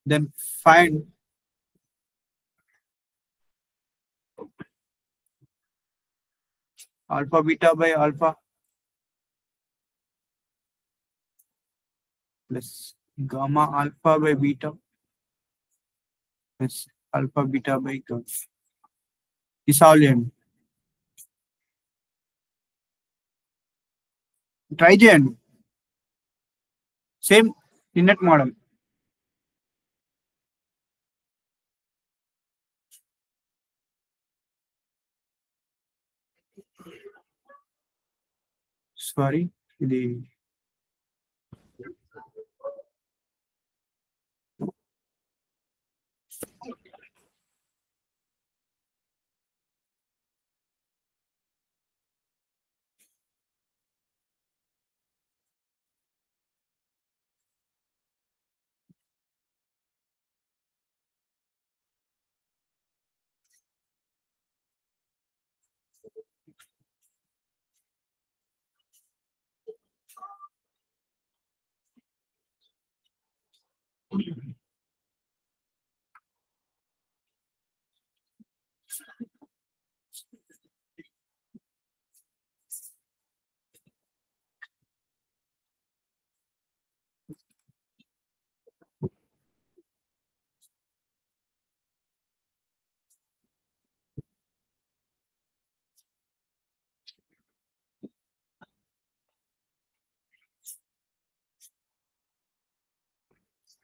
Then find alpha beta by alpha plus gamma alpha by beta plus alpha beta by gamma. This all చేయండి. Try చేయండి. Same నిన్నటి model. Sorry ఇది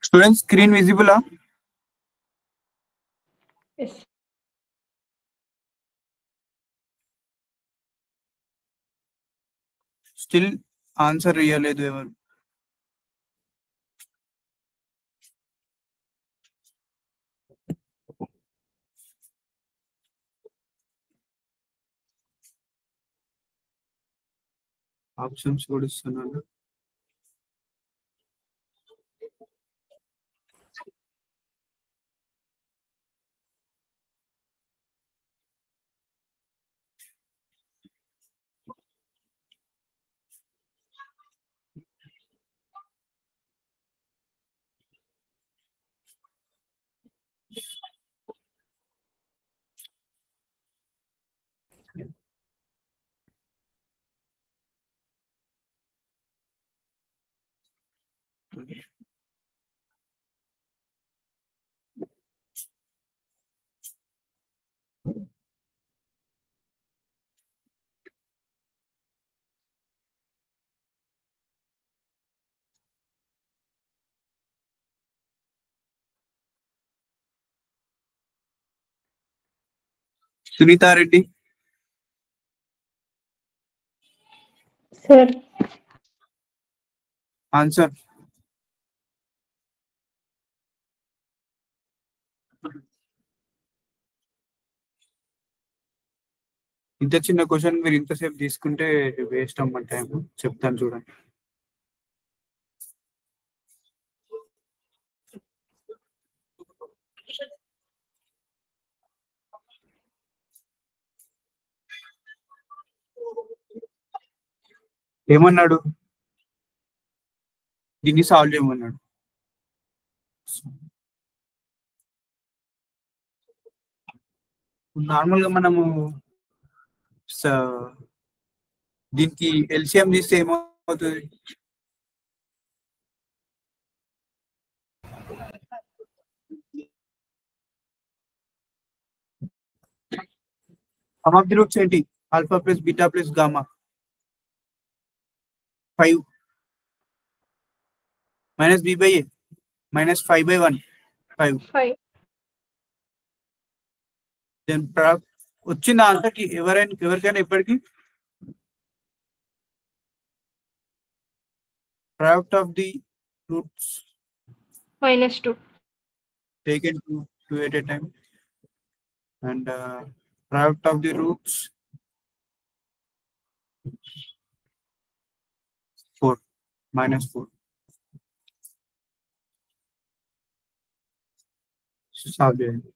student screen visible Yes. Still answer ఇవ్వలేదు ఎవరు. Options కూడా ఇస్తున్నాను. Sunitha Reddy Sir. Answer. ఇంత చిన్న క్వశ్చన్ మీరు ఇంతసేపు తీసుకుంటే వేస్ట్ అమ్మ టైం. చెప్తాను చూడండి. ఏమన్నాడు? దీన్ని సాల్వ్ చేయమన్నాడు. నార్మల్ గా మనము దీనికి ఎల్సిఎం తీస్తే ఏమవుతుంది? సమ్ ఆఫ్ ది రూట్స్ ఏంటి? Alpha plus beta plus gamma 5 minus b by a minus 5/1 5. 5. Then వచ్చిన ఆన్సర్కి ఎవరికైనా ఇప్పటికి product of the roots -2. taken two at a time, and product of the roots 4 -4. Solve చేయండి.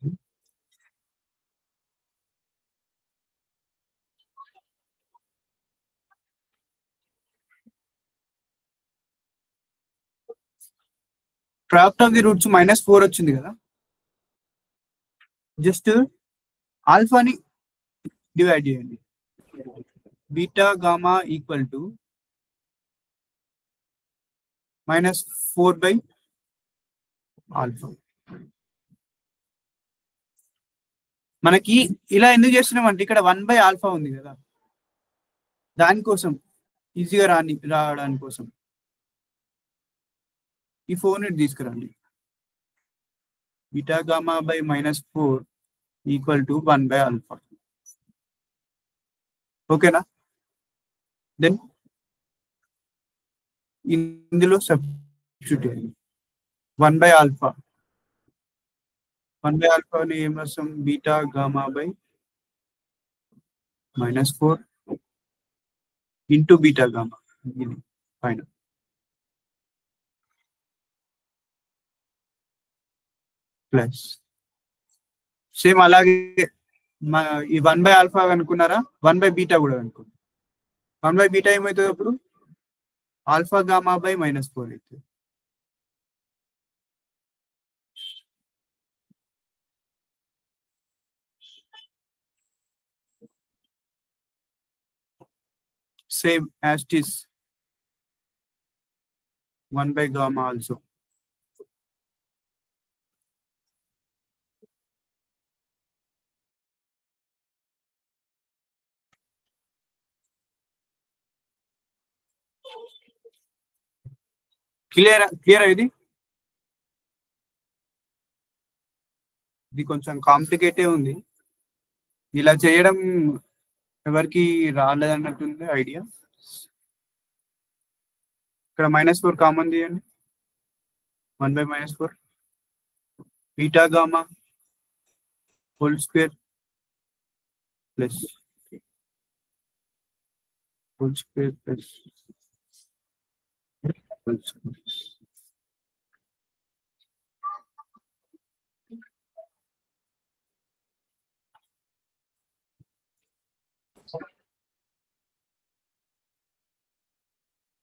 Product of the roots -4 వచ్చింది కదా, just ఆల్ఫాని divide చేయండి. Beta gamma equal to -4 by alpha. మనకి ఇలా ఎందుకు చేస్తున్నామంటే ఇక్కడ 1 బై ఆల్ఫా ఉంది కదా, దానికోసం ఈజీగా రావడానికి కోసం ఈ 4ని తీసుకురండి. Beta gamma by -4 equal to 1 by alpha. ఓకేనా? దెన్ ఇందులో సబ్స్టిట్యూట్ చేయండి 1 బై ఆల్ఫా. 1 బై ఆల్ఫాని ఏం రాస్తాం? Beta gamma by -4 into beta gamma, ఇది పైన ప్లస్ సేమ్ అలాగే ఈ 1 బై ఆల్ఫా అనుకున్నారా, 1 బై బీటా కూడా అనుకున్నారు. 1 బై బీటా ఏమవుతుంది అప్పుడు? ఆల్ఫా గామా బై -4 అవుతుంది. Same as it is 1 by gamma also. Clear ఇది కొంచెం కాంప్లికేటే ఉంది. ఇలా చేయడం ఎవరికి రాలేదన్నట్టుంది ఐడియా. ఇక్కడ -4 కామన్ తీయండి. 1 by -4 beta gamma whole square plus whole square plus whole square.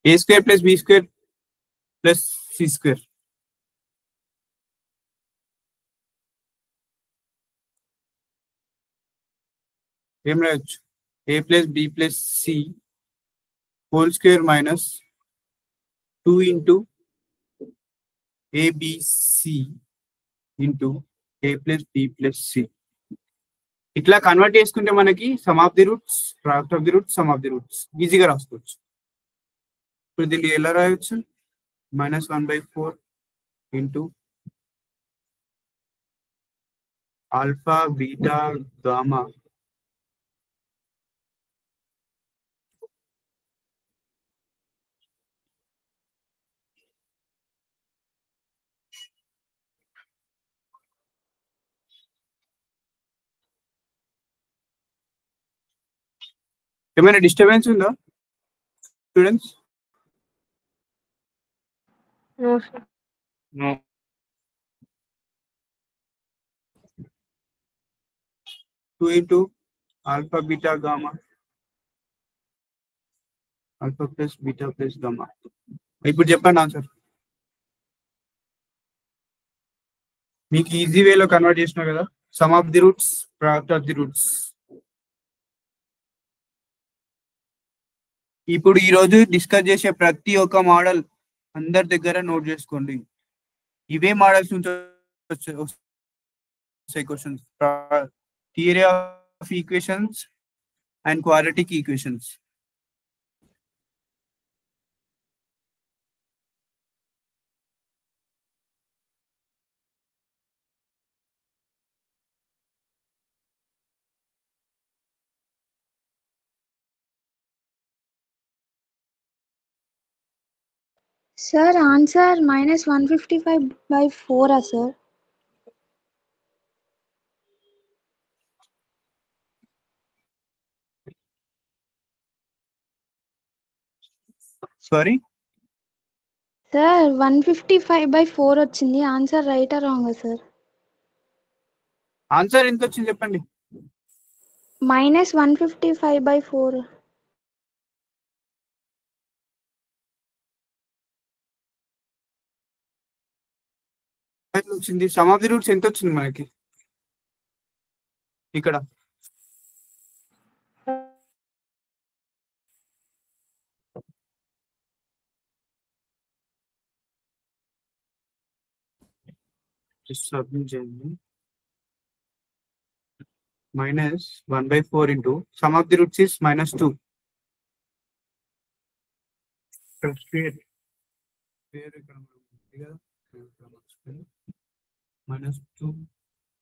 a square plus b square plus c square. ఏం రాయొచ్చు? a plus b plus c whole square minus 2 into abc into a plus b plus c. ఇట్లా convert చేసుకుంటే మనకి some of the roots, product of the roots, sum of the roots ఈజీగా రాసుకోవచ్చు. ఇప్పుడు దీన్ని ఎలా రాయొచ్చు? -1/4 ఇంటూ ఆల్ఫా బీటా గామా ఏమైనా డిస్టర్బెన్స్ ఉందా students? No, sir. No. Two into alpha beta gamma, alpha plus beta plus gamma. ఇప్పుడు చెప్పండి ఆన్సర్. మీకు ఈజీ వేలో కన్వర్ట్ చేసినా కదా, some of the roots, product of the roots. ఇప్పుడు ఈ రోజు డిస్కస్ చేసే ప్రతి ఒక్క మోడల్ అందరి దగ్గర నోట్ చేసుకోండి. ఇవే మోడల్స్ నుంచి వస్తాయి questions. Theory of equations and quadratic equations. Sir, answer -155/4, sir. Sorry Sir, 155/4 వచ్చింది. ఆన్సర్ రైట్ ఆ రాంగ్ సార్? ఆన్సర్ ఎంత వచ్చింది చెప్పండి. -155/4. వచ్చింది. సమ్ ఆఫ్ ది రూట్స్ ఎంత వచ్చింది మనకి ఇక్కడ? సబ్మిట్ చేయండి. -1/4 into sum of the roots is -2. -2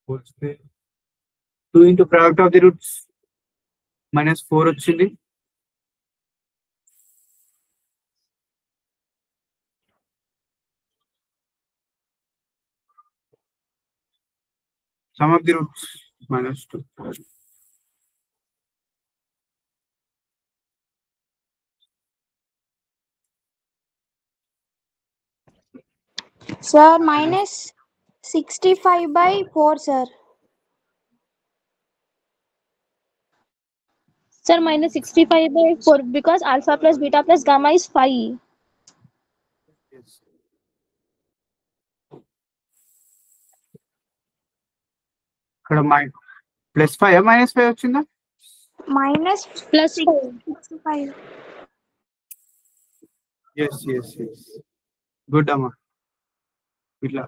whole square. 2 into product of the roots -4 వచ్చింది. Sum of the roots -2. Sir, -65/4, sir. Sir, -65/4 because alpha plus beta plus gamma is 5. Yes. ఇక్కడ +5 -5 వచ్చిందా? -65. Yes good అమ్మా. ఇట్లా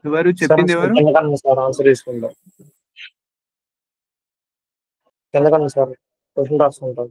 ఎవరు చెప్పింది? ఎవరు కిందకన్నా sir answer తీసుకుంటాం. కిందకన్నా sir question రాసుకుంటాం.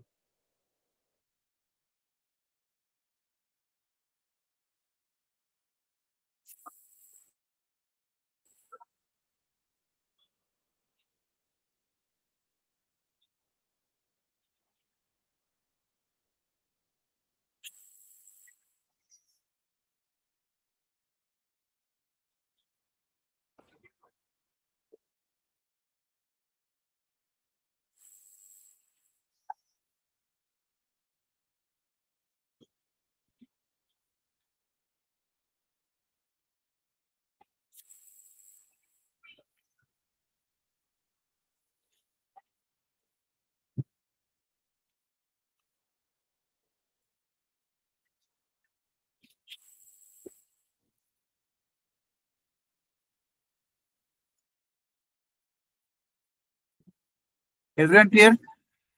Everyone clear?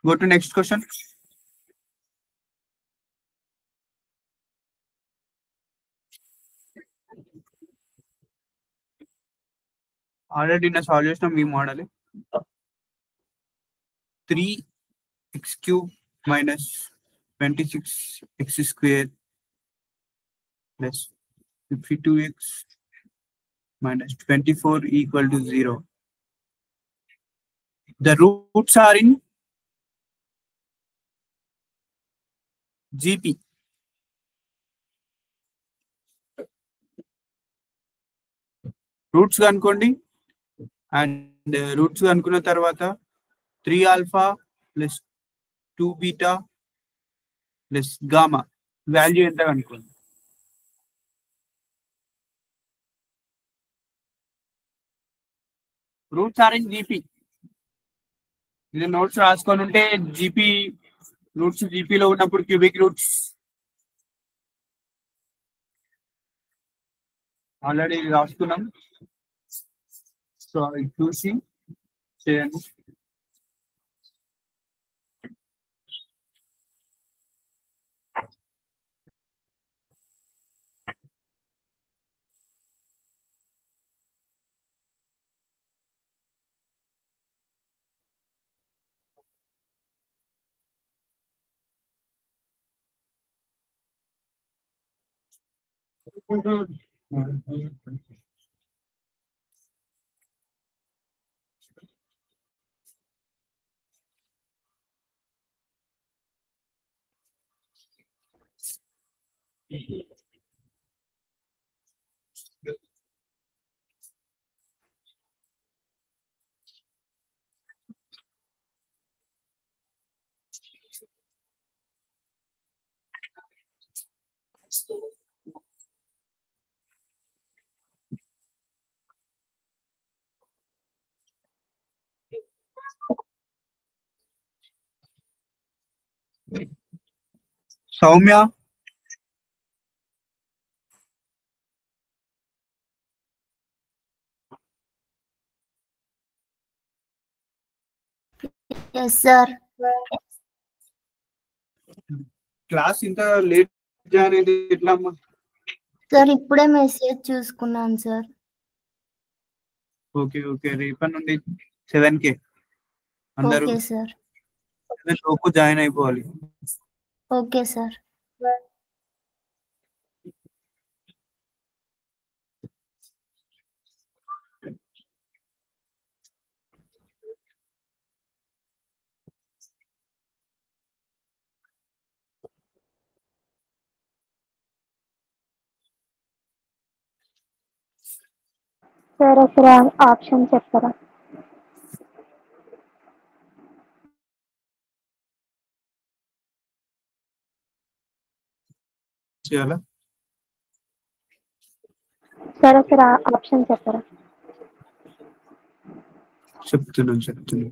Go to next question. Already in a solution we model 3x³ minus 26x square plus 52x minus 24 equal to 0. The roots are in GP. Roots కనుక్కోండి. And roots కనుక్కున్న తర్వాత 3 alpha plus 2 beta plus gamma value ఎంత కనుక్కోండి. Roots are in GP. ఇది notes రాసుకొని ఉంటే GP roots జీపీలో ఉన్నప్పుడు క్యూబిక్ రూట్స్ ఆల్రెడీ రాసుకున్నాం. సో ఇది చూసి చేయండి. Soumya yes sir. క్లాస్ ఇంత లేట్ జాయిన్ అయితే ఎట్లా అమ్మా? సార్ ఇప్పుడే మెసేజ్ చూసుకున్నాను సార్. ఓకే ఓకే, రేపటి నుండి 7 అందరూ ఓకే సార్. 7 లోపు జాయిన్ అయిపోవాలి. Okay sir. సార్ అసలు ఆప్షన్ చెప్తారా? చేయాలా? సార్ అసలు ఆప్షన్ చెప్తారా? చెప్తున్నాను.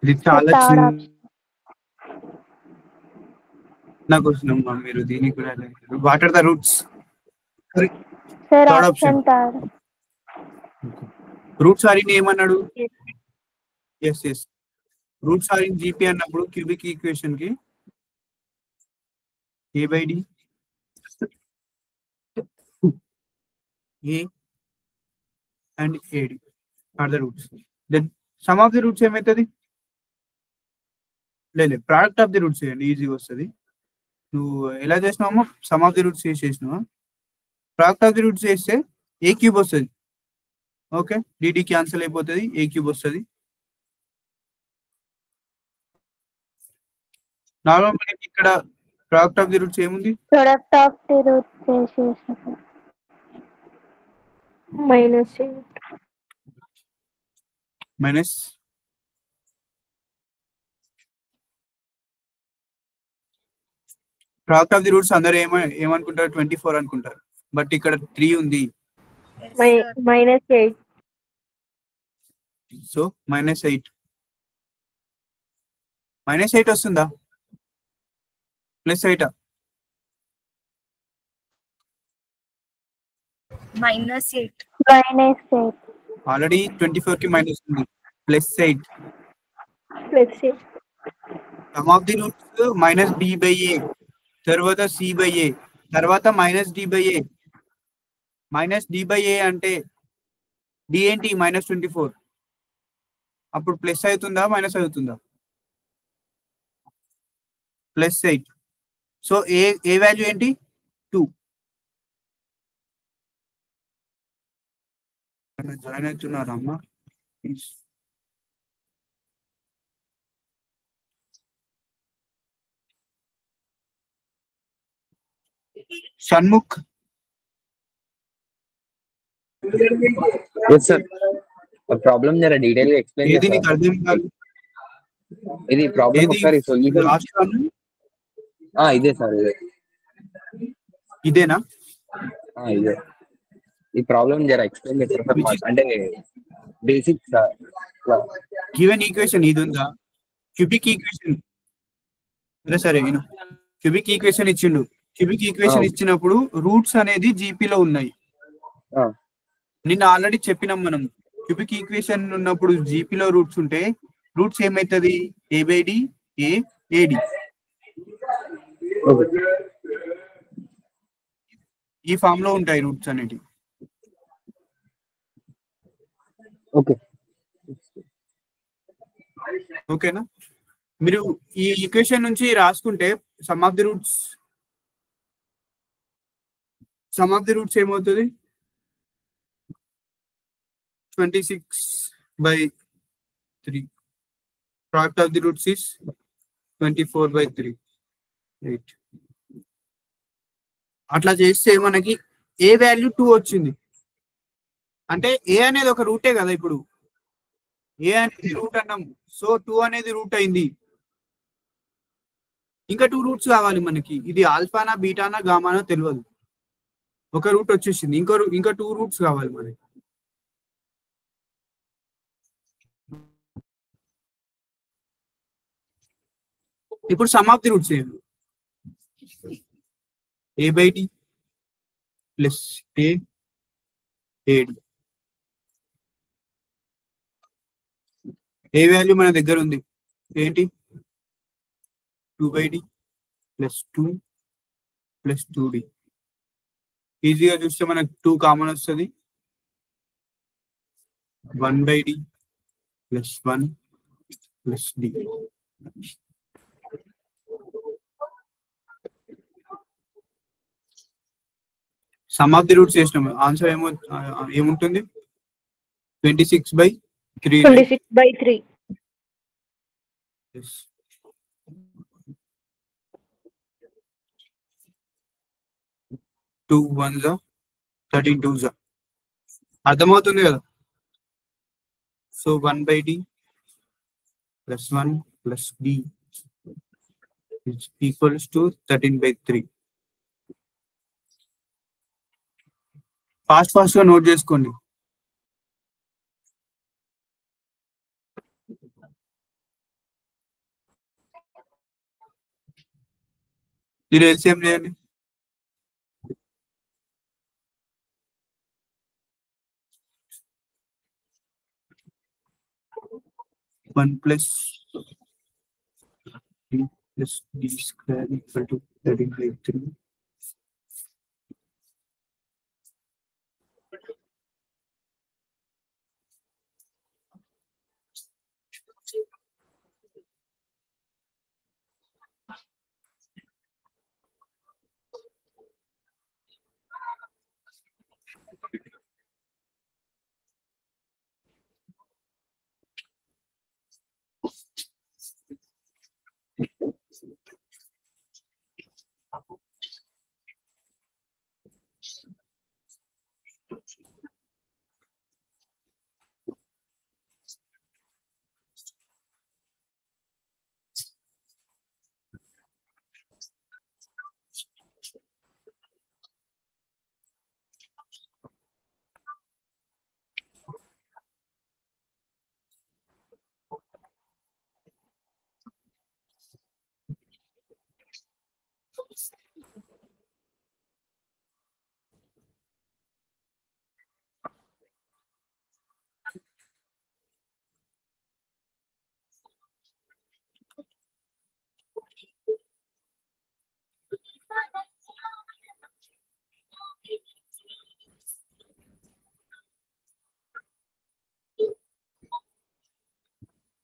ఇది చాలా చిన్న క్వశ్చన్ అమ్మా, మీరు దీనికి కూడా what are the roots? Sir Third option third. Roots are in ఏమన్నాడు? Yes roots are in GP అన్నప్పుడు క్యూబిక్ ఈక్వేషన్ కి a/d a and ad are the roots. Then sum of the roots ఏమైతుంది? లేదు, product of the roots చేయండి, ఈజీగా వస్తుంది. నువ్వు ఎలా చేసినావో సమ్ ఆఫ్ ది రూట్స్ చేసినావా, ప్రోడక్ట్ ఆఫ్ ది రూట్స్ చేస్తే ఏ క్యూబ్ వస్తుంది. ఓకే, డిడి క్యాన్సిల్ అయిపోతుంది, ఏ క్యూబ్ వస్తుంది. నార్మల్ మనకి ఇక్కడ ప్రోడక్ట్ ఆఫ్ ది రూట్స్ ఏముంది? ప్రొడక్ట్ ఆఫ్ ది రూట్స్ చేసేసిన minus product of the roots అందరూ ఏమనుకుంటారు? 24 అనుకుంటారు, బట్ ఇక్కడ 3 ఉంది. -8. సో -8 వస్తుందా? +8 -8. ఆల్రెడీ 24 కి మైనస్ ఉంది, +8. Some of the roots -b/a, తర్వాత c/a, తర్వాత -d/a. -d/a అంటే d ఏంటి? -24. అప్పుడు ప్లస్ అవుతుందా మైనస్ అవుతుందా? +8. సో ఏ వాల్యూ ఏంటి? 2. జాయిన్ అవుతున్నారా అమ్మా? Shanmukh, yes sir, a problem jara detail ga explain ఏది నీకు అర్థం కాదు? ఇది ప్రాబ్లం ఏది ఒకసారి సొల్యూషన్. Last one? ఇదే సార్, ఇదేనా? ఇదే ఈ ప్రాబ్లం జర ఎక్స్ప్లెయిన్ చేస్తారు సార్, అంటే బేసిక్ గివెన్ ఈక్వేషన్ ఇది ఉందా? Cubic equation. సరే క్యూబిక్ ఈక్వేషన్ ఇచ్చిండు. క్యూబిక్ ఈక్వేషన్ ఇచ్చినప్పుడు రూట్స్ అనేది జీపీలో ఉన్నాయి. నిన్న ఆల్రెడీ చెప్పినాం మనం, క్యూబిక్ ఈక్వేషన్ ఉన్నప్పుడు జీపీలో రూట్స్ ఉంటే రూట్స్ ఏమైతుంది? a/d a ad. ఈ ఫామ్ లో ఉంటాయి రూట్స్ అనేవి. ఓకేనా? మీరు ఈ ఈక్వేషన్ నుంచి రాసుకుంటే సమ్ ఆఫ్ ది రూట్స్ ఏమవుతుంది? 26/3. Product of the roots is 24/3. 8. అట్లా చేస్తే మనకి ఏ వాల్యూ 2 వచ్చింది. అంటే ఏ అనేది ఒక రూటే కదా, ఇప్పుడు ఏ అనేది రూట్ అన్నాం, సో 2 అనేది రూట్ అయింది. ఇంకా 2 రూట్స్ కావాలి మనకి. ఇది ఆల్ఫానా బీటానా గామానా తెలియదు, ఒక రూట్ వచ్చేసింది, ఇంకా 2 రూట్స్ కావాలి మనకి. ఇప్పుడు సమ్ ఆఫ్ ది రూట్స్ ఏంటి? a/d plus a/d. ఏ వాల్యూ మన దగ్గర ఉంది ఏంటి 2/d ప్లస్ 2 ప్లస్ 2d. ఈజీగా చూస్తే మనకు 2 కామన్ వస్తుంది. 1/d plus 1 plus d. Some of the roots చేసినాము. ఆన్సర్ ఏముంటుంది 26/3. 26/3. Yes. 2 1s 13 2s. అర్థమవుతుంది కదా. So 1/d plus 1 plus d is equals to 13/3. Fast గా నోట్ చేసుకోండి. మీరు ఎల్సిఎం చేయండి. One plus d square equal to 13/3.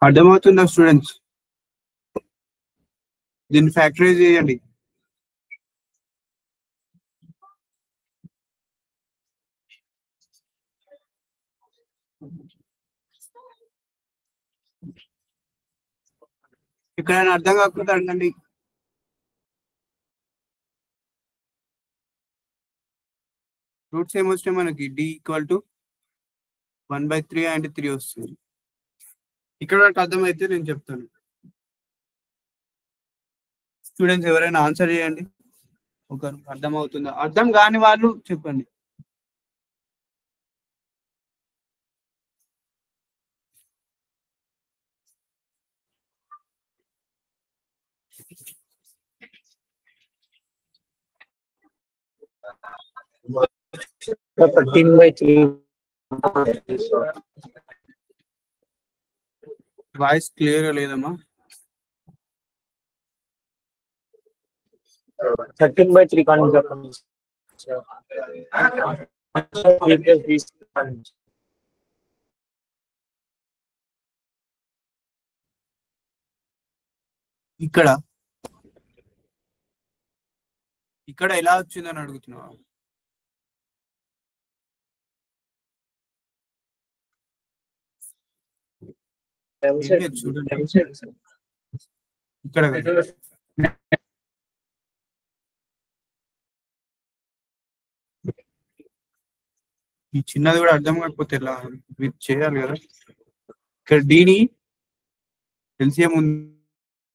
అర్థమవుతుందా స్టూడెంట్స్? దీన్ని ఫ్యాక్టరైజ్ చేయండి. ఇక్కడ అర్థం కాకపోతే అడగండి. రూట్స్ ఏమొచ్చినాయి మనకి d = 1/3 అండ్ 3 వస్తుంది. ఇక్కడ వరకు అర్థమైతే నేను చెప్తాను. స్టూడెంట్స్ ఎవరైనా ఆన్సర్ చేయండి. ఒకరు అర్థమవుతుందా? అర్థం కాని వాళ్ళు చెప్పండి. Sir, 13/3. వాయిస్ క్లియర్ లేదమ్మా. 13/3 కానీ చెప్పండి. ఇక్కడ ఎలా వచ్చిందని అడుగుతున్నావా? చూడండి ఇక్కడ ఈ చిన్నది కూడా అర్థం కాకపోతే ఎలా చేయాలి కదా. ఇక్కడ డీని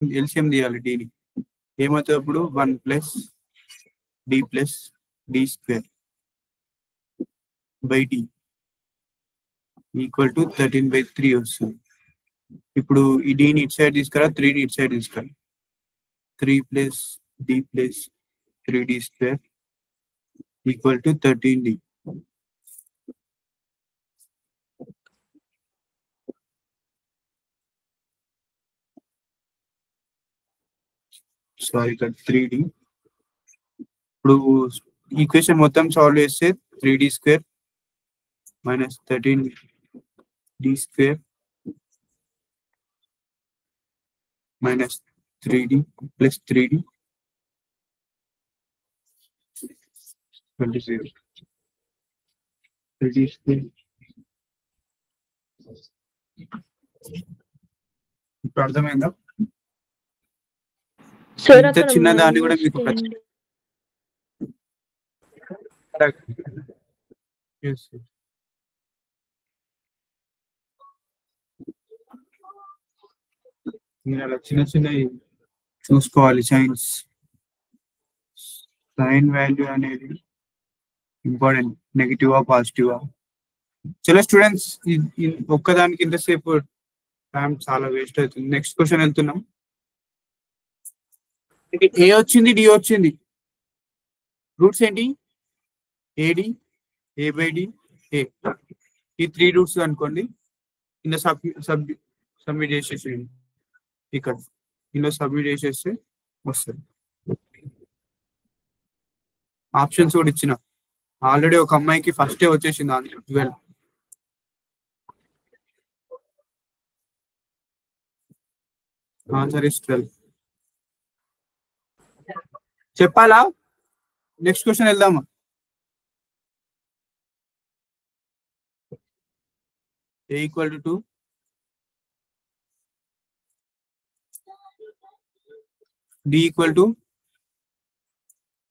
ఎల్సిఎం తీయాలి. డీని ఏమవుతుంది అప్పుడు 1 + d + d² /d = 13/3 వస్తుంది. ఇప్పుడు ఈ డీని ఇటు సైడ్ తీసుకురా, 3ని ఇటు సైడ్ తీసుకురా. 3 + d + 3d² equal to 13D. Sorry, 3D. ఇప్పుడు ఈక్వేషన్ మొత్తం సాల్వ్ చేస్తే 3D square minus 13D square minus 3D plus 3D 20. 3D square. ఇప్పుడు అర్థమైందా? సార్ ఇంత అక్కడ చిన్న దాన్ని కూడా minus మీకు 10. Yes. మీరు అలా చిన్న చిన్నవి చూసుకోవాలి. సైన్ వాల్యూ అనేది ఇంపార్టెంట్. నెగిటివా పాజిటివా? చాలా స్టూడెంట్స్ ఒక్కదానికి ఇంతసేపు టైం చాలా వేస్ట్ అవుతుంది. నెక్స్ట్ క్వశ్చన్ వెళ్తున్నాం. ఏ వచ్చింది, డి వచ్చింది. రూట్స్ ఏంటి? ఏడి, ఏ బై డి, ఏ. ఈ 3 రూట్స్ అనుకోండి. ఇందులో సబ్మిట్ చేసేసేయండి. ఇక్కడ ఇందులో సబ్మిట్ చేసేస్తే వస్తుంది. ఆప్షన్స్ కూడా ఇచ్చిన. ఆల్రెడీ ఒక అమ్మాయికి ఫస్టే వచ్చేసింది ఆన్సర్ 12. Answer is 12. చెప్పాలా? నెక్స్ట్ క్వశ్చన్ వెళ్దామా? A equal to 2, d equal to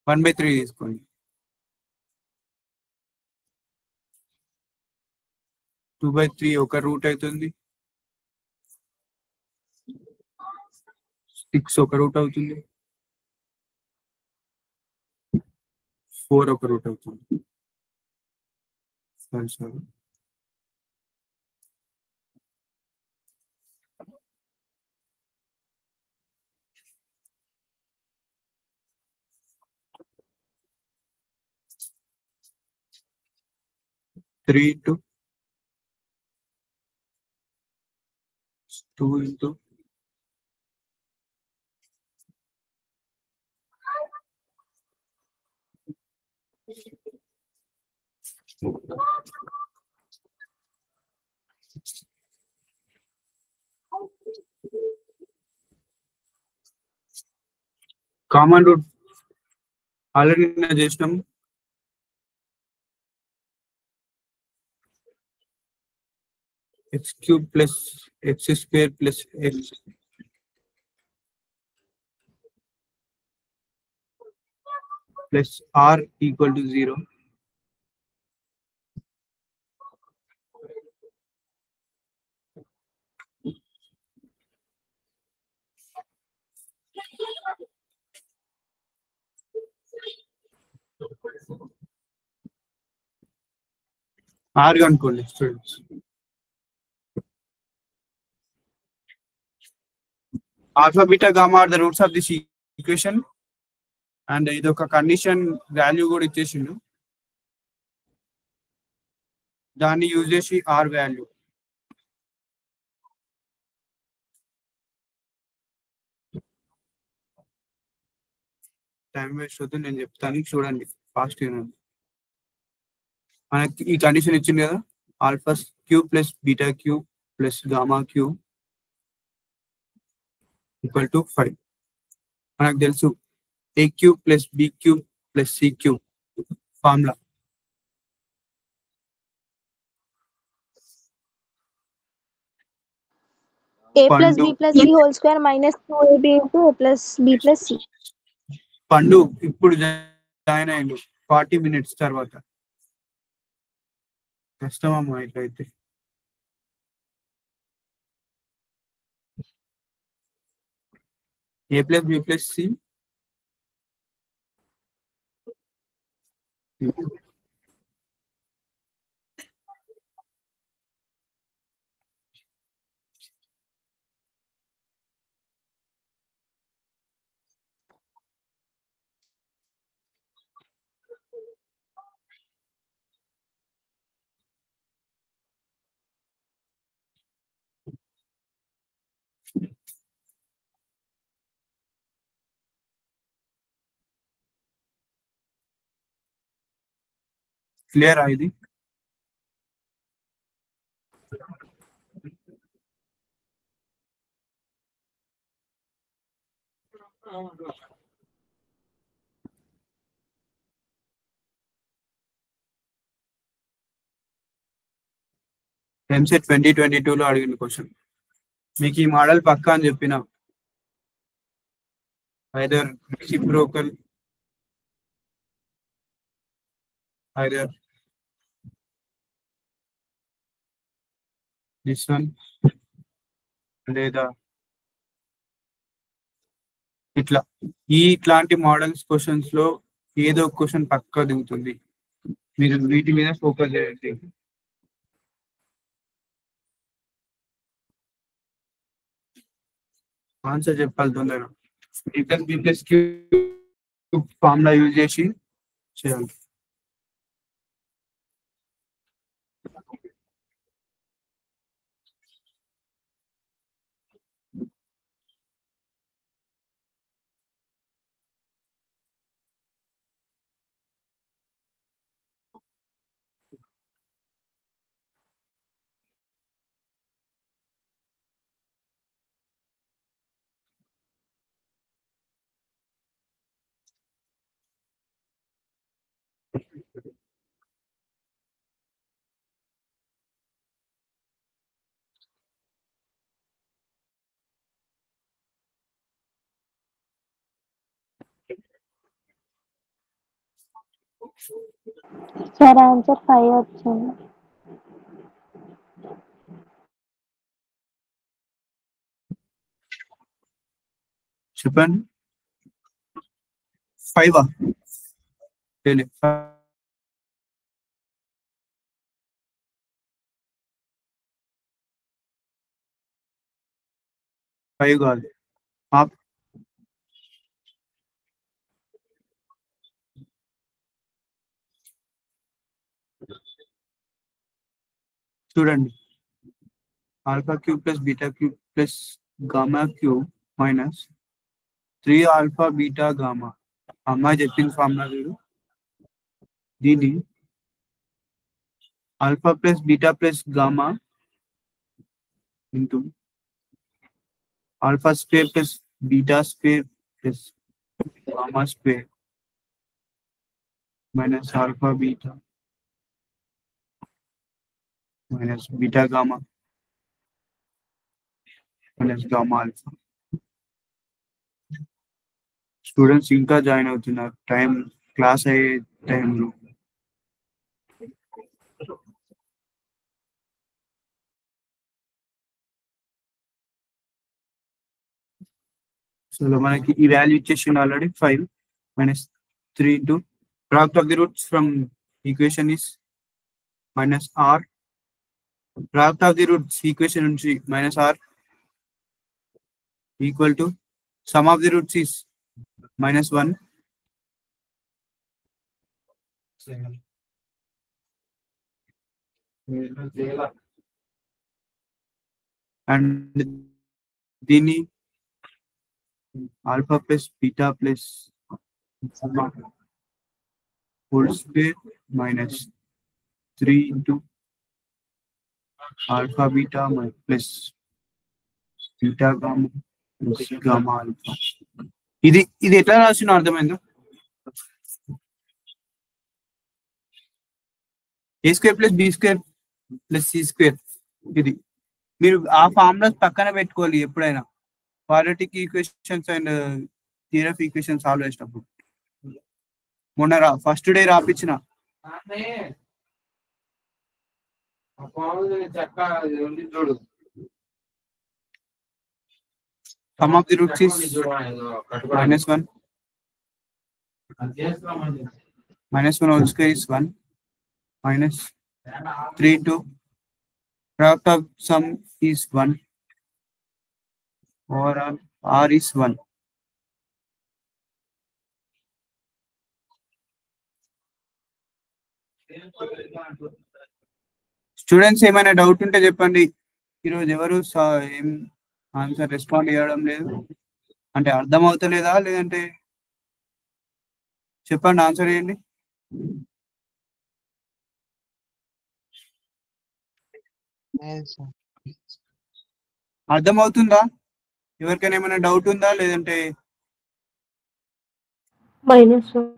1/3 తీసుకోండి. 2/3 ఒక రూట్ అవుతుంది. 6 ఒక రూట్ అవుతుంది. 4 ఒక రూట్ అవుతుంది. సరే 3 into 2 into common root already చేసినాం. x³ plus x² plus x plus r equal to 0. R అనుకోండి students. Alpha, beta, gamma are the roots of this equation. And ఇది ఒక కండిషన్ వాల్యూ కూడా ఇచ్చేసిండు. దాన్ని యూజ్ చేసి ఆర్ వాల్యూ టైం వేస్ట్ అవుతుంది. నేను చెప్తాను, చూడండి ఫాస్ట్. మనకి ఈ కండిషన్ ఇచ్చింది కదా, alpha cube plus beta cube plus gamma cube equal to 5. మనకు తెలుసు a cube plus b cube plus c cube formula. A plus B plus C whole square minus 2AB into A plus B plus C. పండు ఇప్పుడు join అయ్యిండు 40 minutes తర్వాత. కష్టమమ్మా ఇట్లయితే. A plus B plus C clear ఇది? ఎంసెట్ 2022లో అడిగిన question. మీకు ఈ model పక్కా అని చెప్పిన, either reciprocal, either this one, లేదా ఇట్లాంటి మోడల్స్ క్వశ్చన్స్ లో ఏదో క్వశ్చన్ పక్కా దిగుతుంది. మీరు వీటి మీద ఫోకస్ చేయండి. ఆన్సర్ చెప్పాలి తొందరగా. B+B+Q ఫార్ములా యూజ్ చేసి చేయాలి. సార్ ఆన్సర్ 5 వచ్చింది. చెప్పండి. 5 కాదు. చూడండి, alpha cube plus beta cube plus gamma cube minus 3 alpha beta gamma. అమ్మాయి చెప్పిన ఫార్ములా చూడు. దీన్ని alpha plus beta plus gamma into alpha square plus beta square plus gamma square minus alpha beta minus beta gamma minus gamma alpha. Students ఇంకా join అవుతున్నారు class అయ్యే టైంలో. So మనకి ఈ వాల్యూ ఇచ్చేసింది already. 5 minus 3 into product of the roots from equation is minus r. Product of the roots equation నుంచి minus r equal to sum of the roots is minus 1. And దీన్ని alpha plus beta plus whole square minus 3 into alpha beta plus beta gamma plus gamma alpha. ఇది ఎట్లా రాసినా అర్థమైందో? a square plus b square plus c square. ఇది మీరు ఆ formulas పక్కన పెట్టుకోవాలి ఎప్పుడైనా quadratic equations and theory of equations solve చేసినప్పుడు. మొన్న ఫస్ట్ డే రాపించిన sum of the roots is minus 1 whole square is 1 minus 3 to product of sum is 1 overall r is 1. Students ఏమైనా డౌట్ ఉంటే చెప్పండి. ఈరోజు ఎవరు ఏం ఆన్సర్ రెస్పాండ్ చేయడం లేదు అంటే అర్థం అవుతలేదా లేదంటే చెప్పండి, ఆన్సర్ చేయండి. అర్థమవుతుందా? ఎవరికైనా ఏమైనా డౌట్ ఉందా లేదంటే minus 1.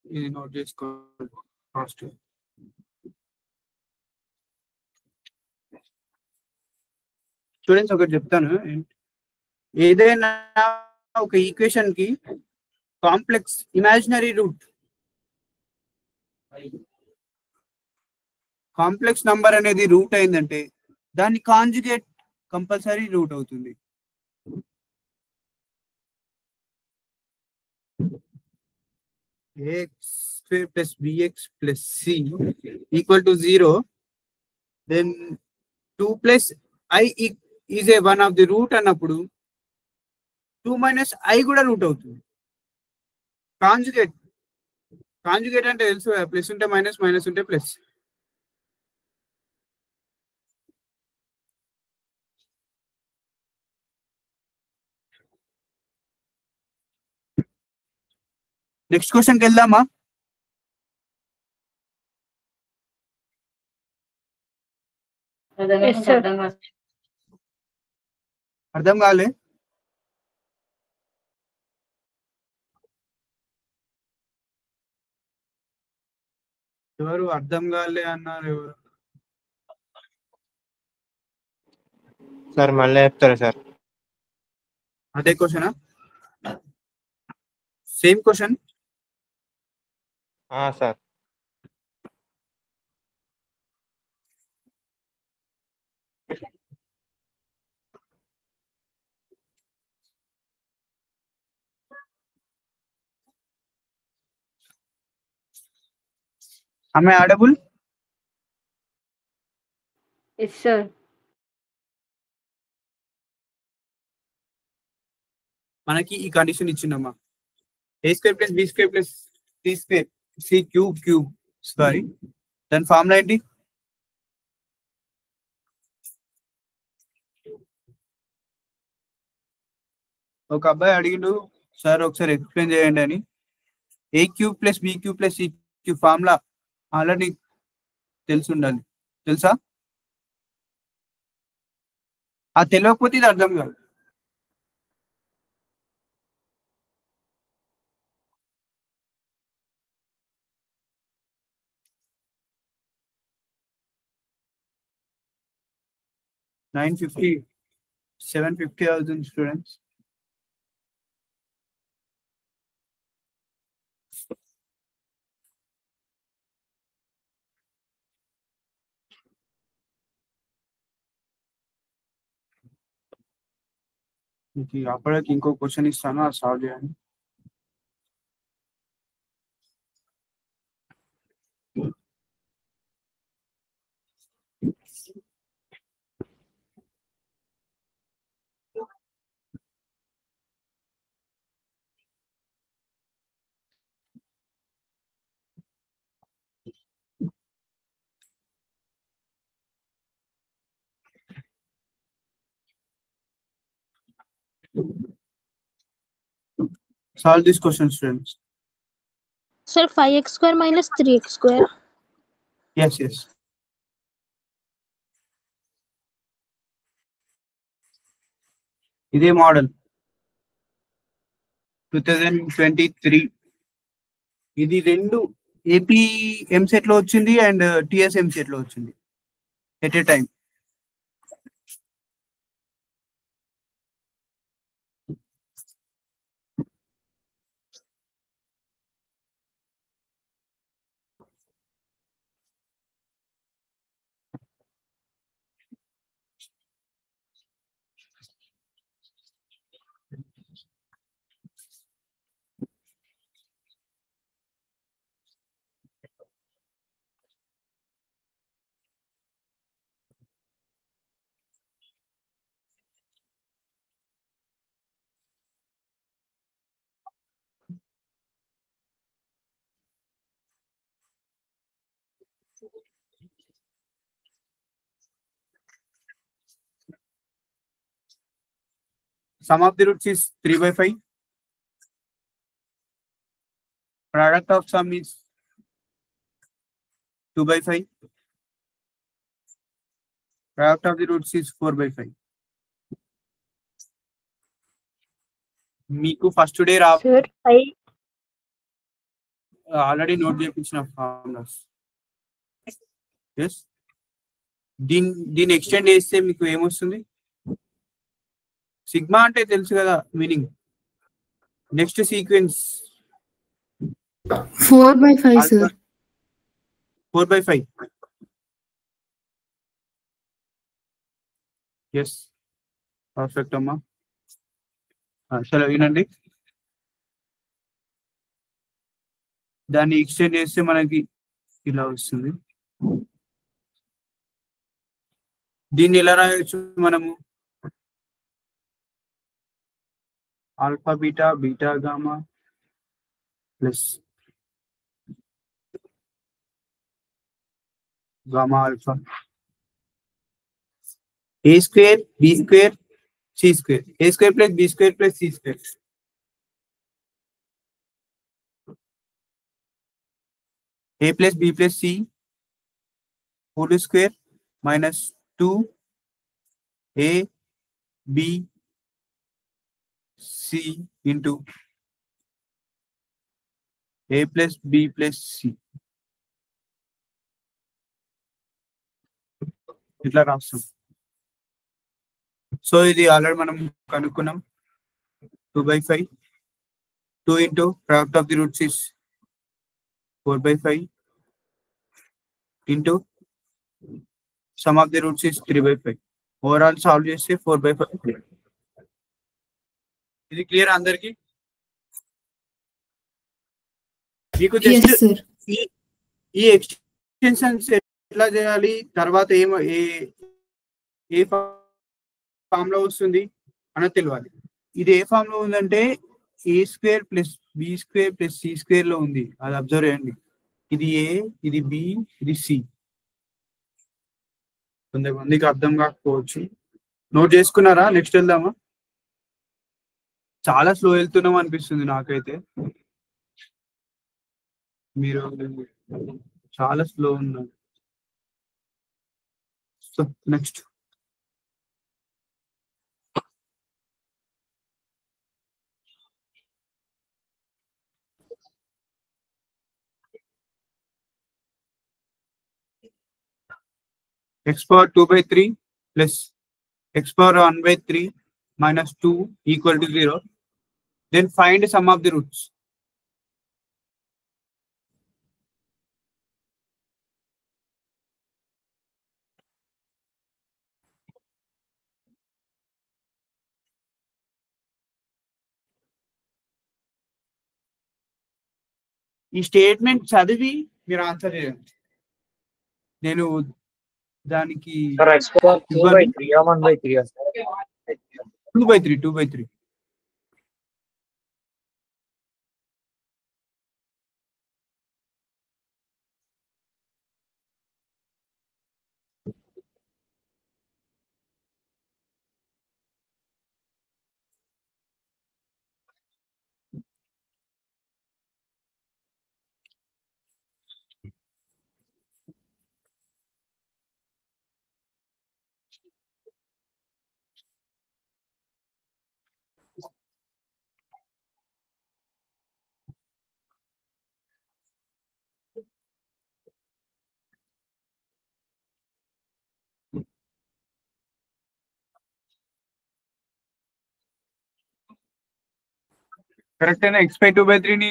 ఇది నోట్ చేసుకోండి ఫస్ట్. స్టూడెంట్స్ ఒకటి చెప్తాను, ఏదైనా ఒక ఈక్వేషన్ కి complex imaginary root, complex number అనేది రూట్ అయిందంటే దాని కాంజుగేట్ కంపల్సరీ రూట్ అవుతుంది. ax square plus bx plus c equal to 0, then 2 plus I is a one of the root అన్నప్పుడు 2 minus I కూడా రూట్ అవుతుంది. కాంజుగేట్, కాంజుగేట్ అంటే తెలుసు, plus ఉంటే మైనస్, మైనస్ ఉంటే ప్లస్. నెక్స్ట్ క్వశ్చన్కి వెళ్దామా? Yes, sir. అర్థం కాలే? ఎవరు అర్థం కాలే అన్నారు? ఎవరు? సార్ మళ్ళీ చెప్తారా సార్? అదే క్వశ్చనా? Same question? Sir am I audible? Yes, sir. మనకి ఈ కండిషన్ ఇచ్చిందమ్మా, a square plus b square plus c square c cube cube sorry, దాని ఫార్ములా ఏంటి? ఒక అబ్బాయి అడిగిండు, సార్ ఒకసారి ఎక్స్ప్లెయిన్ చేయండి అని. A cube plus b cube plus c cube formula already తెలిసి ఉండాలి, తెలుసా? ఆ తెలియకపోతే ఇది అర్థం కాదు. $950, $750,000 స్టూడెంట్స్. అప్పటికి ఇంకో క్వశ్చన్ ఇస్తాను, అది సాల్వ్ చేయండి. Solve this question, students. Sir, 5x square minus 3x square. Yes, yes. ఇదే మోడల్ 2023. ఇది రెండు ఏపీ ఎంసెట్ లో వచ్చింది అండ్ టిఎస్ ఎంసెట్ లో వచ్చింది at a time. Sum of the roots is 3/5. Product of sum is 2/5. Product of the roots is 4/5. మీకు first day Sir, I already note చేయించిన formulas. Yes, దీన్ని ఎక్స్టెండ్ చేస్తే మీకు ఏమొస్తుంది? సిగ్మా అంటే తెలుసు కదా meaning. Next sequence 4/5 sir. 4/5. Yes, perfect అమ్మా. సరే వినండి, దాన్ని ఎక్స్టెండ్ చేస్తే మనకి ఇలా వస్తుంది. దీన్ని ఎలా రాయొచ్చు మనము? Alpha beta beta gamma plus gamma alpha a square b square c square. A square plus b square plus c square. A plus b plus c whole square minus 2 a b c into a plus b plus c. ఇట్లా రాస్తాం. So ఇది already మనం కనుక్కున్నాం. 2/5. 2 into product of the roots is 4/5 into sum of the roots is 3/5. Overall solve చేస్తే 4/5. ఇది clear అందరికి? మీకు just ఈ ఎక్స్టెన్షన్స్ ఎట్లా చేయాలి, తర్వాత ఏ ఫామ్ లో వస్తుంది అన్నది తెలియాలి. ఇది ఏ ఫామ్ లో ఉందంటే a square plus b square plus c square లో ఉంది. అది అబ్జర్వ్ చేయండి. ఇది ఏ, ఇది బి, ఇది సి. కొంతమందికి అర్థం కాకపోవచ్చు. నోట్ చేసుకున్నారా? నెక్స్ట్ వెళ్దామా? చాలా స్లో వెళ్తున్నాం అనిపిస్తుంది నాకైతే. మీరు చాలా స్లో ఉన్నారు. So next x power 2/3 plus x power 1/3 minus 2 equal to 0. Then find sum of the roots. ఈ స్టేట్మెంట్ చదివి మీరు ఆన్సర్ చేయండి. నేను దానికి Sir, x power 2/3 or 1/3 or 2/3 2/3. Correct అయినా x by 2/3 ని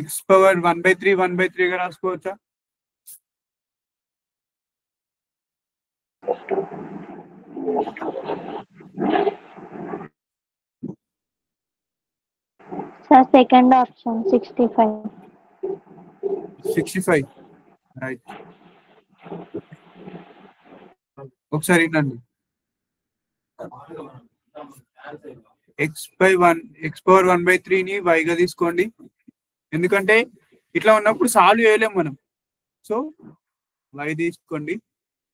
x power 1/3 1/3 గా రాసుకోవచ్చా? Sir, second option 65. 65. రైట్. ఒకసారి వినండి. x power 1/3 ని y గా తీసుకోండి. ఎందుకంటే ఇట్లా ఉన్నప్పుడు సాల్వ్ చేయలేం మనం. సో y తీసుకోండి.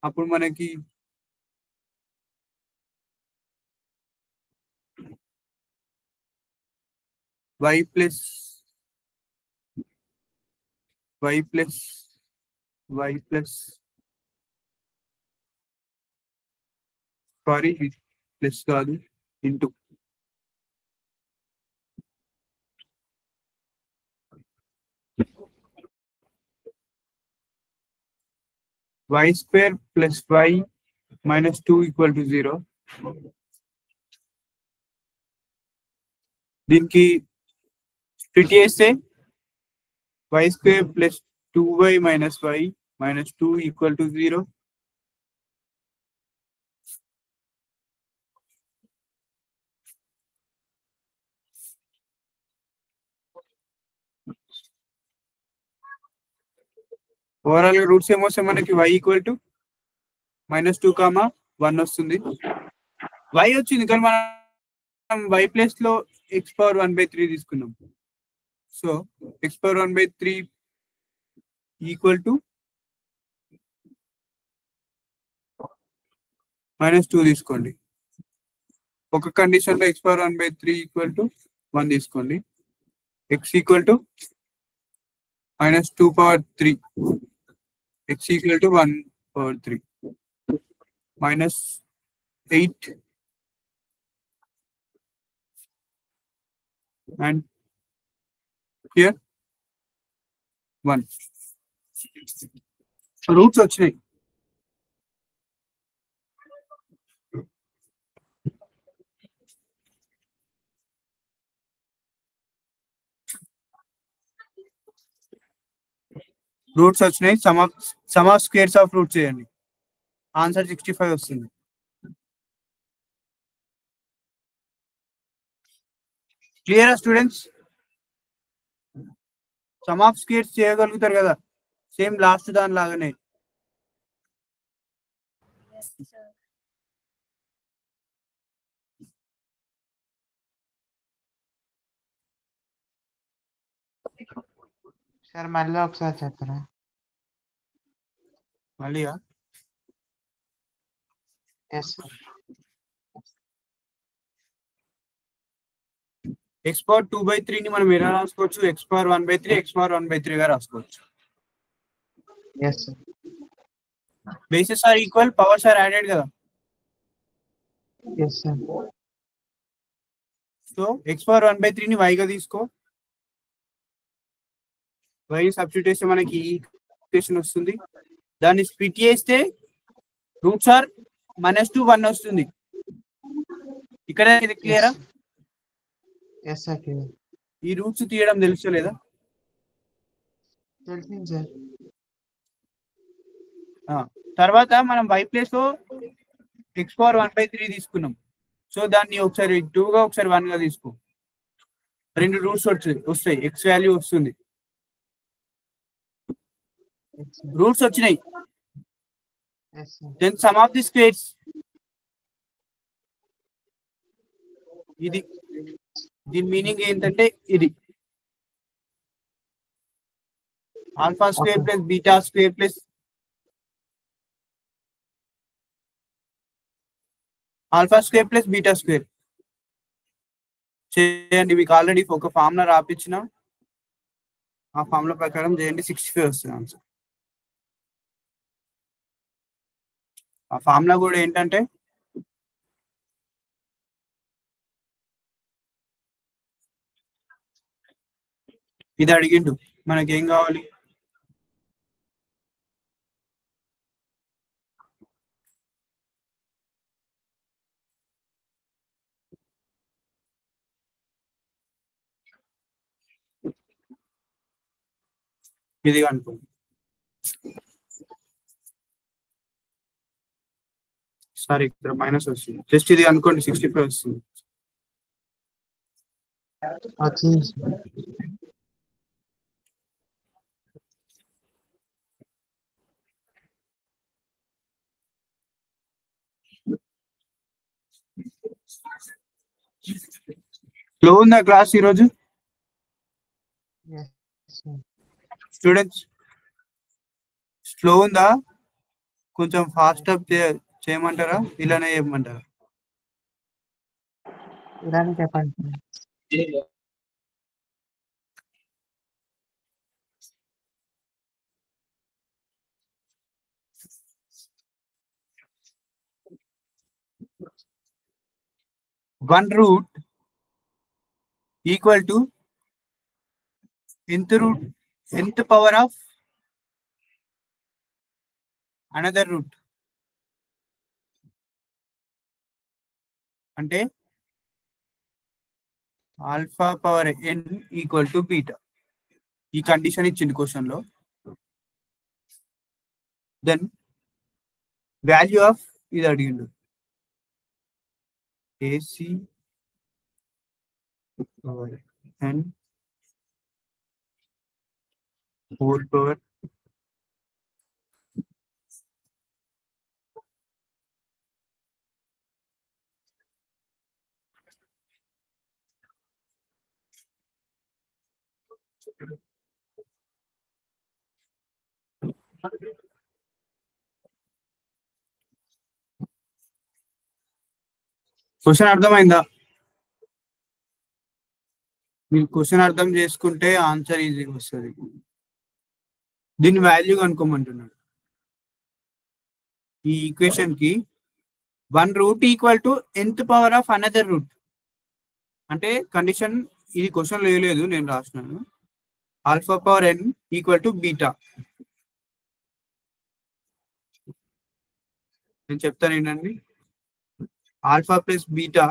అప్పుడు మనకి y plus y plus y plus sorry plus కాదు into y square plus y minus 2 equal to 0. దీనికి స్ప్లిట్ చేస్తే y square plus 2y minus y minus 2 equal to 0. Overall roots ఏమొస్తాయి మనకి y ఈక్వల్ టు -2, 1 వస్తుంది. y వచ్చింది కానీ మనం y place లో x⁻1/3 తీసుకున్నాం. సో x⁻1/3 ఈక్వల్ టు -2 తీసుకోండి. ఒక కండిషన్ లో x⁻1/3 ఈక్వల్ టు 1 తీసుకోండి. x equal to -2/3, x equal to 1/3, minus 8 and here 1. Roots వచ్చినాయి. రూట్స్ వచ్చినాయి. Some of squares of roots చేయండి. ఆన్సర్ 65 వస్తుంది. క్లియరా స్టూడెంట్స్? సమ్ ఆఫ్ స్క్వేర్స్ చేయగలుగుతారు కదా, సేమ్ లాస్ట్ దాని లాగానే. సార్ మళ్ళీ ఒకసారి చెప్తారా? మళ్ళీ ఎస్ సార్. x⁻2/3 ని మనం ఎలా రాసుకోవచ్చు? x⁻1/3 x⁻1/3 గా రాసుకోవచ్చు. Yes sir. Bases are equal, powers are added కదా. Yes sir. సో x⁻1/3 ని y గా తీసుకో. y సబ్స్టిట్యూట్ చేస్తే మనకి ఈక్వేషన్ వస్తుంది. దాన్ని స్ప్లిట్ చేస్తే రూట్స్ ఆర్ -2, 1 వస్తుంది. ఇక్కడ ఇది క్లియరా? Yes sir. ఈ రూట్స్ తీయడం తెలుసలేదా? తెలిసింది సార్. తర్వాత మనం y ప్లేస్ లో x⁻1/3 తీసుకున్నాం. సో దాన్ని ఒకసారి 2 గా ఒకసారి 1 గా తీసుకో. రెండు రూట్స్ వస్తాయి, x వాల్యూ వస్తుంది. రూట్స్ వచ్చినాయి. Then sum of the squares, ఇది దీని మీనింగ్ ఏంటంటే ఇది alpha square plus beta square plus alpha square plus beta square చేయండి. మీకు ఆల్రెడీ ఒక ఫార్ములా రాపించిన, ఆ ఫార్ములా ప్రకారం చేయండి. 65 వస్తుంది ఆన్సర్. ఆ ఫార్ములా కూడా ఏంటంటే ఇది అడిగిండు, మనకేం కావాలి? ఇది అనుకో. సారీ, ఇక్కడ మైనస్ వస్తుంది. జస్ట్ ఇది అనుకోండి, 65 వస్తుంది. స్లో ఉందా క్లాస్ ఈరోజు? స్టూడెంట్స్ స్లో ఉందా? కొంచెం ఫాస్ట్ అప్ చేయమంటారా, ఇలానే చేయమంటారా? చెప్పండి. 1 root equal to nth power of another root. అంటే alpha power n equal to beta. ఈ కండిషన్ ఇచ్చింది క్వశ్చన్ లో. దెన్ వాల్యూ ఆఫ్ ఇది అడిగిండు, AC power n whole power question అర్థమైందా? మీరు క్వశ్చన్ అర్థం చేసుకుంటే ఆన్సర్ ఈజీగా వస్తుంది. దీని వాల్యూ కనుక్కోమంటున్నాడు. ఈ ఈక్వేషన్ కి 1 root equal to nth power of another root. అంటే కండిషన్ ఇది క్వశ్చన్ లేదు, నేను రాసినాను. Alpha power n equal to beta. నేను చెప్తాను ఏంటండి. Alpha plus beta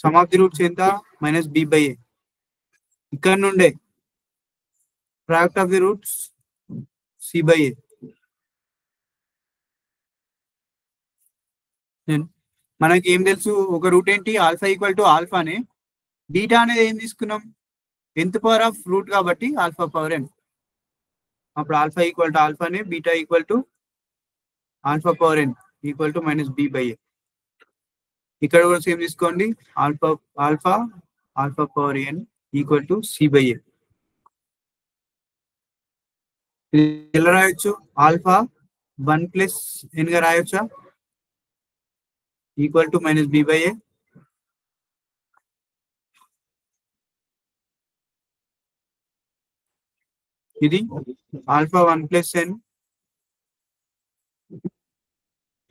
sum of the roots ఎంత? Minus b by a. ఇక్కడ నుండే product of the roots c by a. మనకి ఏం తెలుసు? ఒక రూట్ ఏంటి? ఆల్ఫా ఈక్వల్ టు ఆల్ఫానే. బీటా అనేది ఏం తీసుకున్నాం? nth పవర్ ఆఫ్ రూట్ కాబట్టి ఆల్ఫా పవర్ n. అప్పుడు ఆల్ఫా ఈక్వల్ టు ఆల్ఫానే, beta equal to alpha power n equal to minus b by a. ఇక్కడ కూడా సేమ్ తీసుకోండి. Alpha power n equal to c by a. ఎలా రాయొచ్చు? Alpha 1 plus n గా రాయొచ్చా? Equal to minus b by a. ఇది alpha 1 plus n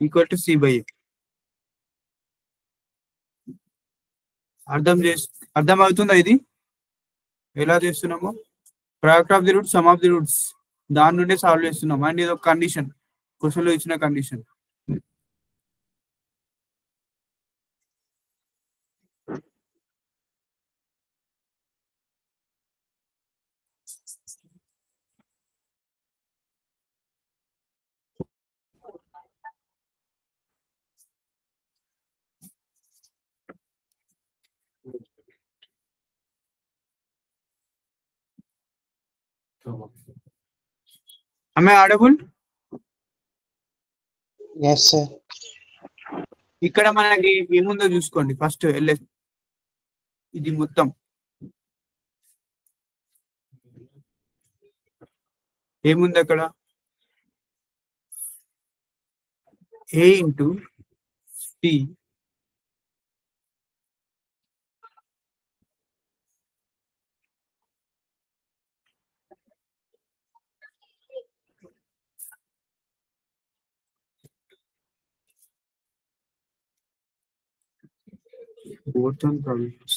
equal to c by a. అర్థం అవుతుందా? ఇది ఎలా చేస్తున్నామో product of the roots sum of the roots దాని నుండే సాల్వ్ చేస్తున్నాం. అండ్ ఇది ఒక కండిషన్, క్వశ్చన్ లో ఇచ్చిన condition. Am I audible? Yes, sir. ఇక్కడ మనకి ఏముందో చూసుకోండి. ఫస్ట్ ఎల్ఎస్ ఇది మొత్తం ఏముంది అక్కడ? ఏ ఇంటూ టి Both problems.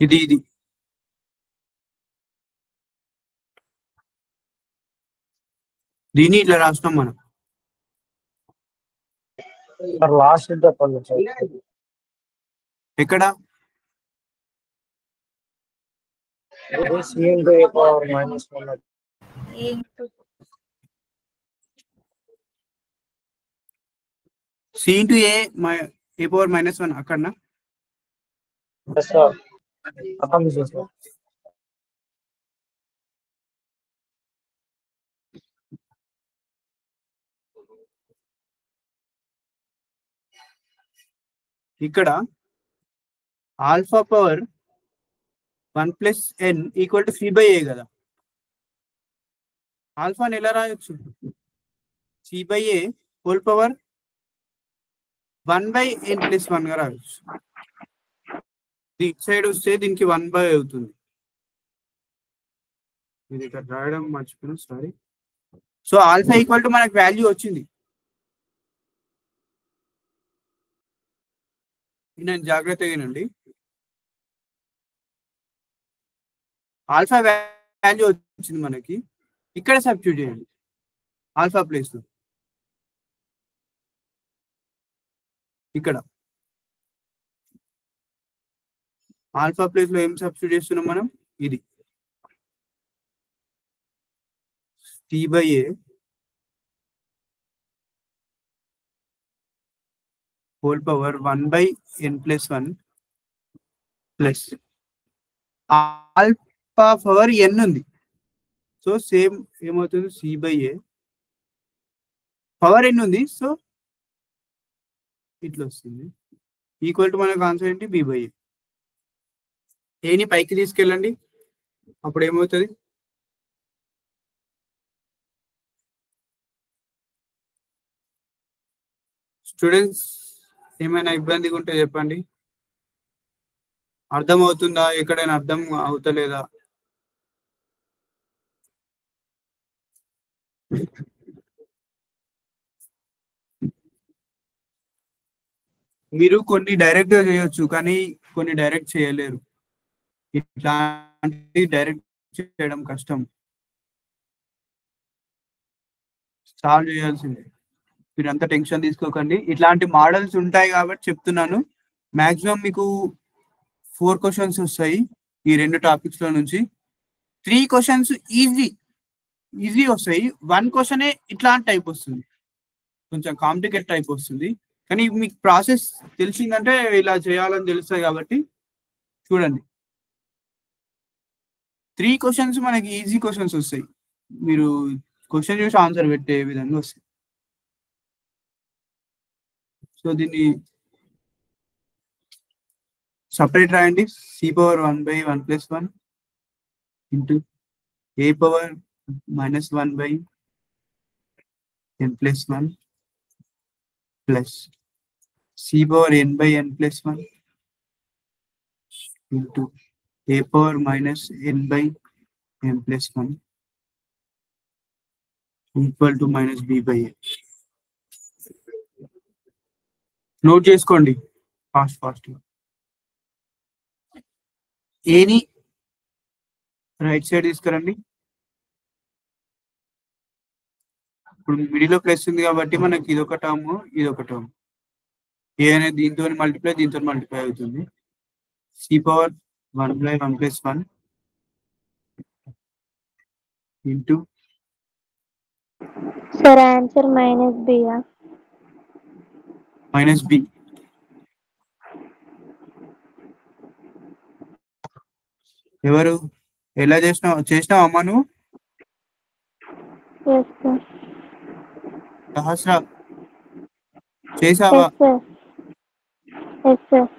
ఇది దీన్ని ఇట్లా రాస్తాం మనం. లాస్ట్ చెప్పండి సార్. ఎక్కడ? C into a power minus 1. C into a power minus 1 అక్కడనా? Yes, sir. అర్థం చేస్తాం. ఇక్కడ alpha power 1 plus n equal to c by a కదా. ఆల్ఫాని ఎలా రాయొచ్చు? C by a whole power 1 by n plus 1 గా రాయొచ్చు. ఇటు సైడ్ వస్తే దీనికి 1 బై అవుతుంది. ఇది ఇక్కడ రాయడం మర్చిపోయినా, sorry. So alpha equal to మనకు వాల్యూ వచ్చింది. నేను జాగ్రత్తగా వినండి. ఆల్ఫా వాల్యూ వచ్చింది మనకి. ఇక్కడ సబ్స్టిట్యూట్ చేయండి ఆల్ఫా ప్లేస్ లో. ఇక్కడ ఆల్ఫా ప్లేస్ లో ఏం సబ్స్టిట్యూట్ చేస్తున్నాం మనం? ఇది t by a whole power 1 by n plus 1 plus alpha power n ఉంది. సో సేమ్ ఏమవుతుంది? C by a power n ఉంది, సో ఇట్లా వస్తుంది. ఈక్వల్ టు మనకు ఆన్సర్ ఏంటి? B by a. ఏని పైకి తీసుకెళ్ళండి, అప్పుడు ఏమవుతుంది? స్టూడెంట్స్ ఏమైనా ఇబ్బందిగా ఉంటే చెప్పండి. అర్థం అవుతుందా? ఎక్కడైనా అర్థం అవుతలేదా? మీరు కొన్ని డైరెక్ట్ గా చేయొచ్చు, కానీ కొన్ని డైరెక్ట్ చేయలేరు. ఇట్లాంటి డైరెక్ట్ చేయడం కష్టం, సాల్వ్ చేయాల్సిందే. మీరు అంత టెన్షన్ తీసుకోకండి. ఇట్లాంటి మోడల్స్ ఉంటాయి కాబట్టి చెప్తున్నాను. మాక్సిమం మీకు 4 క్వశ్చన్స్ వస్తాయి ఈ 2 టాపిక్స్ లో నుంచి. 3 క్వశ్చన్స్ ఈజీ వస్తాయి. 1 క్వశ్చనే ఇట్లాంటి టైప్ వస్తుంది, కొంచెం కాంప్లికేట్ టైప్ వస్తుంది. కానీ మీకు ప్రాసెస్ తెలిసిందంటే ఇలా చేయాలని తెలుస్తుంది కాబట్టి చూడండి. 3 క్వశ్చన్స్ మనకి ఈజీ క్వశ్చన్స్ వస్తాయి. మీరు క్వశ్చన్ చూసి ఆన్సర్ పెట్టే విధంగా వస్తాయి. సో దీన్ని సపరేట్ రాయండి. C power 1 by 1 plus 1 into a power minus 1 by n plus 1 plus c power n by n plus 1 into a power minus n by n plus 1 equal to minus b by a. Note చేసుకోండి fast. ఏని right side తీసుకురండి. ఇప్పుడు middle లో plus ఉంది కాబట్టి మనకి ఇదొక term, ఇదొక టర్మ్. ఏ అనేది దీంతో మల్టిప్లై అవుతుంది. C power 1 by 1 plus 1 into sir answer minus b. Minus b. ఎవరు ఎలా చేసినావు అమ్మా నువ్వు? Yes sir. సహస్ర చేసావా? Yes sir.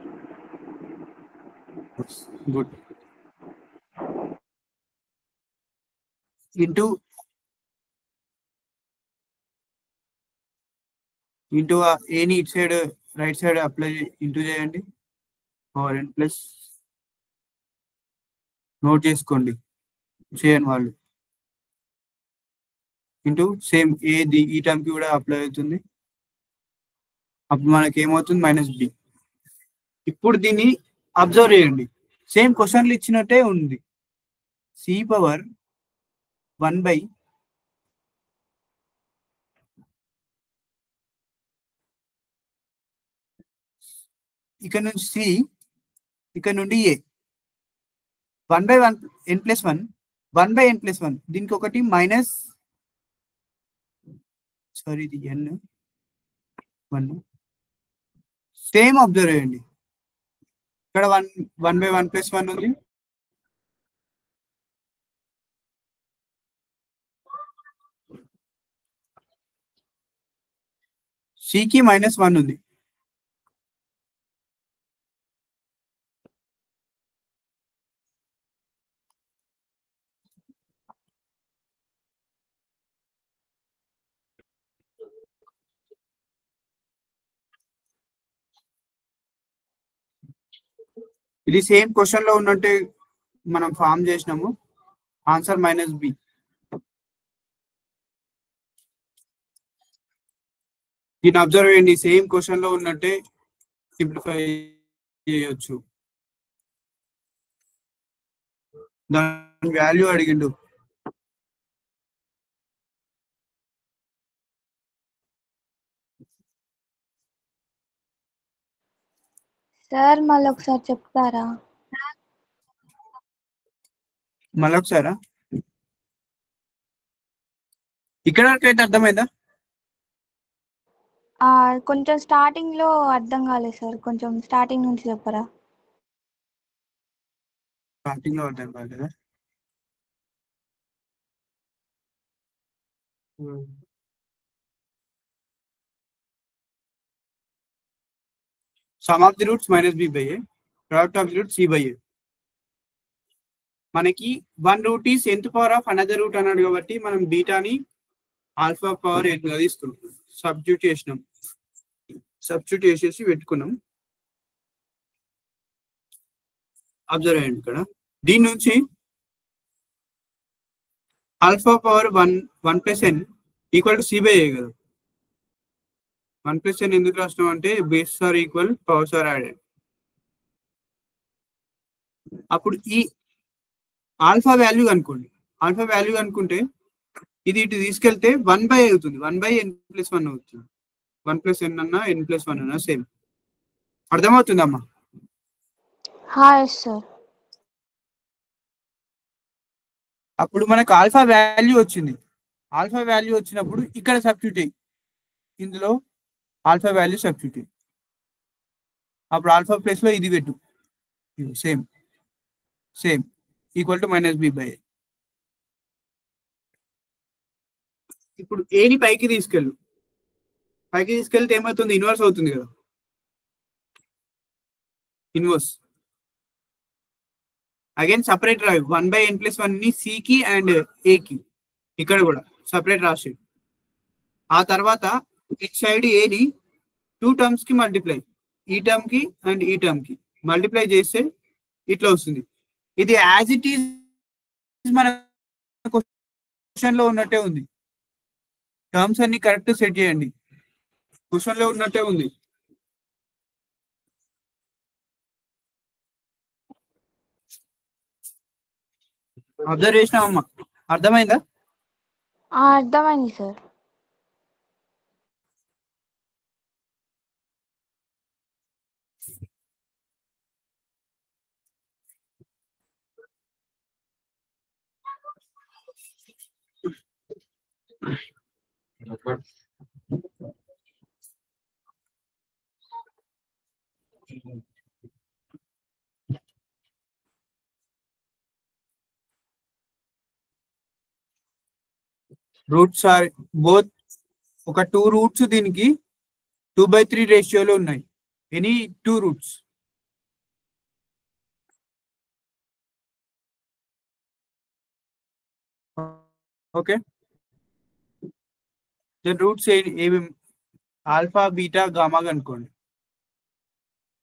గుడ్. ఇంటూ ఏని ఇటు side right side apply into చేయండి. పవర్ ఎన్ ప్లస్, నోట్ చేసుకోండి చేయని వాళ్ళు, ఇంటూ సేమ్ ఏది ఈ టర్మ్ కి కూడా అప్లై అవుతుంది. అప్పుడు మనకి ఏమవుతుంది? Minus b. ఇప్పుడు దీన్ని అబ్జర్వ్ చేయండి. సేమ్ క్వశ్చన్లు ఇచ్చినట్టే ఉంది. సి పవర్ 1 బై ఇక్కడ నుంచి సి, ఇక్కడ నుండి a 1 by 1 n plus 1 1 by n plus 1. దీనికి ఒకటి మైనస్, సారీ ఇది ఎన్ 1. సేమ్ అబ్జర్వ్ చేయండి. ఇక్కడ 1 బై 1 ప్లస్ 1 ఉంది. సికి మైనస్ 1 ఉంది. ఇది సేమ్ క్వశ్చన్ లో ఉన్నట్టే మనం ఫామ్ చేసినాము. Answer -b. దీన్ని అబ్జర్వ్ చేయండి, సేమ్ క్వశ్చన్ లో ఉన్నట్టే సింప్లిఫై చేయొచ్చు. దాని వాల్యూ అడిగిండు. సార్ మళ్ళీ ఒకసారి చెప్తారా? మళ్ళొకసారా? ఇక్కడ వరకు అయితే అర్థమైందా? కొంచెం స్టార్టింగ్ లో అర్థం కాలేదు సార్, కొంచెం స్టార్టింగ్ నుంచి చెప్పరా? స్టార్టింగ్ లో అర్థం కాలేదా? Sum of the roots -b/a, product of the root c/a. మనకి one root is nth power of another root అన్నాడు కాబట్టి మనం బీటాని ఆల్ఫా పవర్ n గా తీసుకుంటాం. సబ్స్టిట్యూట్ చేసేసి పెట్టుకున్నాం. అబ్జర్వ్ చేయండి ఇక్కడ. దీని నుంచి ఆల్ఫా పవర్ 1 + n = c/a కదా. 1 + n ఎందుకు రాస్తాం అంటే base are equal, powers are added. అప్పుడు ఈ ఆల్ఫా వాల్యూ కనుక్కోండి. ఆల్ఫా వాల్యూ కనుక్కుంటే ఇది ఇటు తీసుకెళ్తే 1/a అవుతుంది. 1/n+1 అవుతుంది. 1 + n అన్నా n+1 అన్నా సేమ్. అర్థమవుతుందమ్మా? సార్. అప్పుడు మనకు ఆల్ఫా వాల్యూ వచ్చింది. ఆల్ఫా వాల్యూ వచ్చినప్పుడు ఇక్కడ సబ్స్టిట్యూట్ అయ్యి ఇందులో ఆల్ఫా వాల్యూ సబ్స్టిట్యూట్ అయ్యి అప్పుడు ఆల్ఫా ప్లేస్ లో ఇది పెట్టు, సేమ్ ఈక్వల్ టు -b/a. ఇప్పుడు ఏని పైకి తీసుకెళ్తే ఏమవుతుంది? ఇన్వర్స్ అవుతుంది కదా. ఇన్వర్స్ అగైన్ సపరేట్ రాయి. 1/n+1 ని c కి అండ్ a కి ఇక్కడ కూడా సపరేట్ రాసి, ఆ తర్వాత ఇట్ సైడ్ a ని 2 టర్మ్స్ కి మల్టిప్లై, ఈ టర్మ్ కి అండ్ ఈ టర్మ్ కి మల్టిప్లై చేస్తే ఇట్లా వస్తుంది. ఇది యాజ్ ఇట్ ఈజ్ మన క్వశ్చన్ లో ఉన్నట్టే ఉంది. టర్మ్స్ అన్ని కరెక్ట్ సెట్ చేయండి. క్వశ్చన్ లో ఉన్నట్టే ఉంది. అబ్జర్వ్ చేసినావమ్మా? అర్థమైందా? అర్థమైంది సార్. రూట్స్ ఆర్ బోత్, ఒక 2 రూట్స్ దీనికి 2/3 రేషియోలో ఉన్నాయి. Any 2 roots. Okay, then roots ఏమేమి? ఆల్ఫా, బీటా, గామా కనుక్కోండి.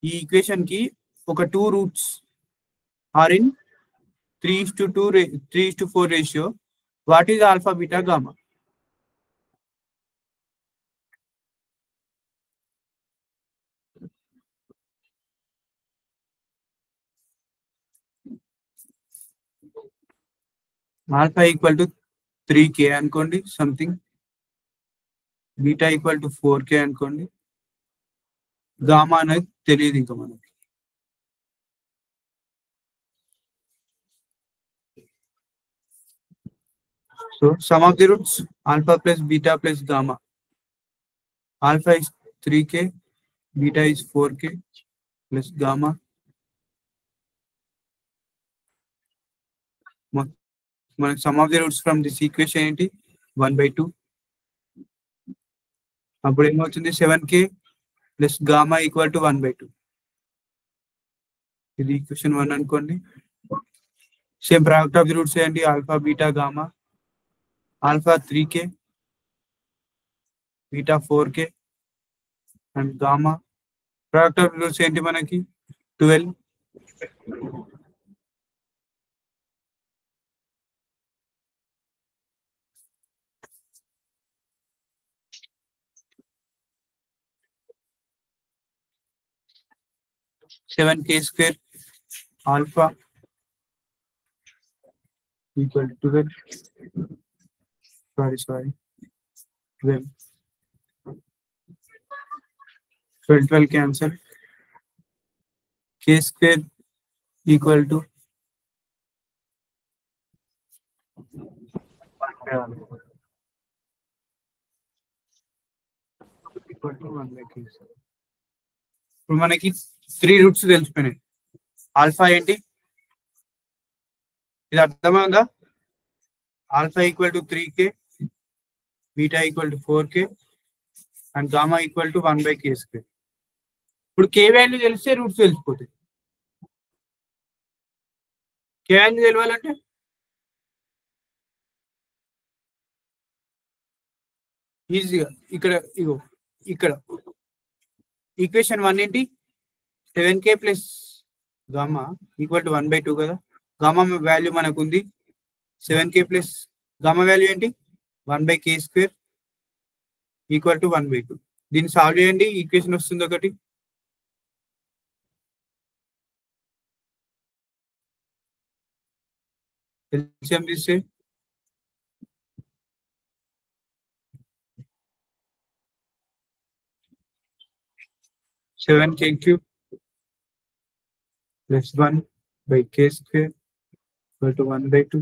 ఈ ఈక్వేషన్ కి ఒక 2 roots are in 3:4 ratio. What is alpha, beta, gamma? Alpha equal to 3k అనుకోండి something, beta equal to 4k అనుకోండి, గామా అనేది తెలియదు ఇంకా మనకి. So sum of the roots alpha plus beta plus gamma. Alpha is 3k, beta is 4k plus gamma. Sum of the roots from this equation ఏంటి? 1/2. అప్పుడు ఏమవుతుంది? 7k plus gamma equal to 1/2. ఇది equation 1 అనుకోండి. Same product of the roots ఏంటి? Alpha, beta, gamma. Alpha 3k, beta 4k and gamma. Product of the roots ఏంటి మనకి? 12. 7k square alpha equal to 12. Sorry. 12. 12 cancel. K square equal to 1 by k. ఇప్పుడు మనకి 3 roots తెలిసిపోయినాయి. Alpha ఏంటి, ఇది అర్థమైందా? Alpha equal to 3k, beta equal to 4k and gamma equal to 1 by k square. ఇప్పుడు k value తెలిస్తే roots తెలిసిపోతాయి. k value తెలియాలంటే ఈజీగా ఇక్కడ ఈక్వేషన్ 1 ఏంటి, 7k plus gamma equal to 1/2 కదా. గామా వాల్యూ మనకు ఉంది 7k ప్లస్ గామా వాల్యూ ఏంటి 1 by k square equal to 1/2. దీన్ని సాల్వ్ చేయండి, ఈక్వేషన్ వస్తుంది ఒకటి. LCM తీస్తే 7k cube plus 1 by k square equal to 1/2.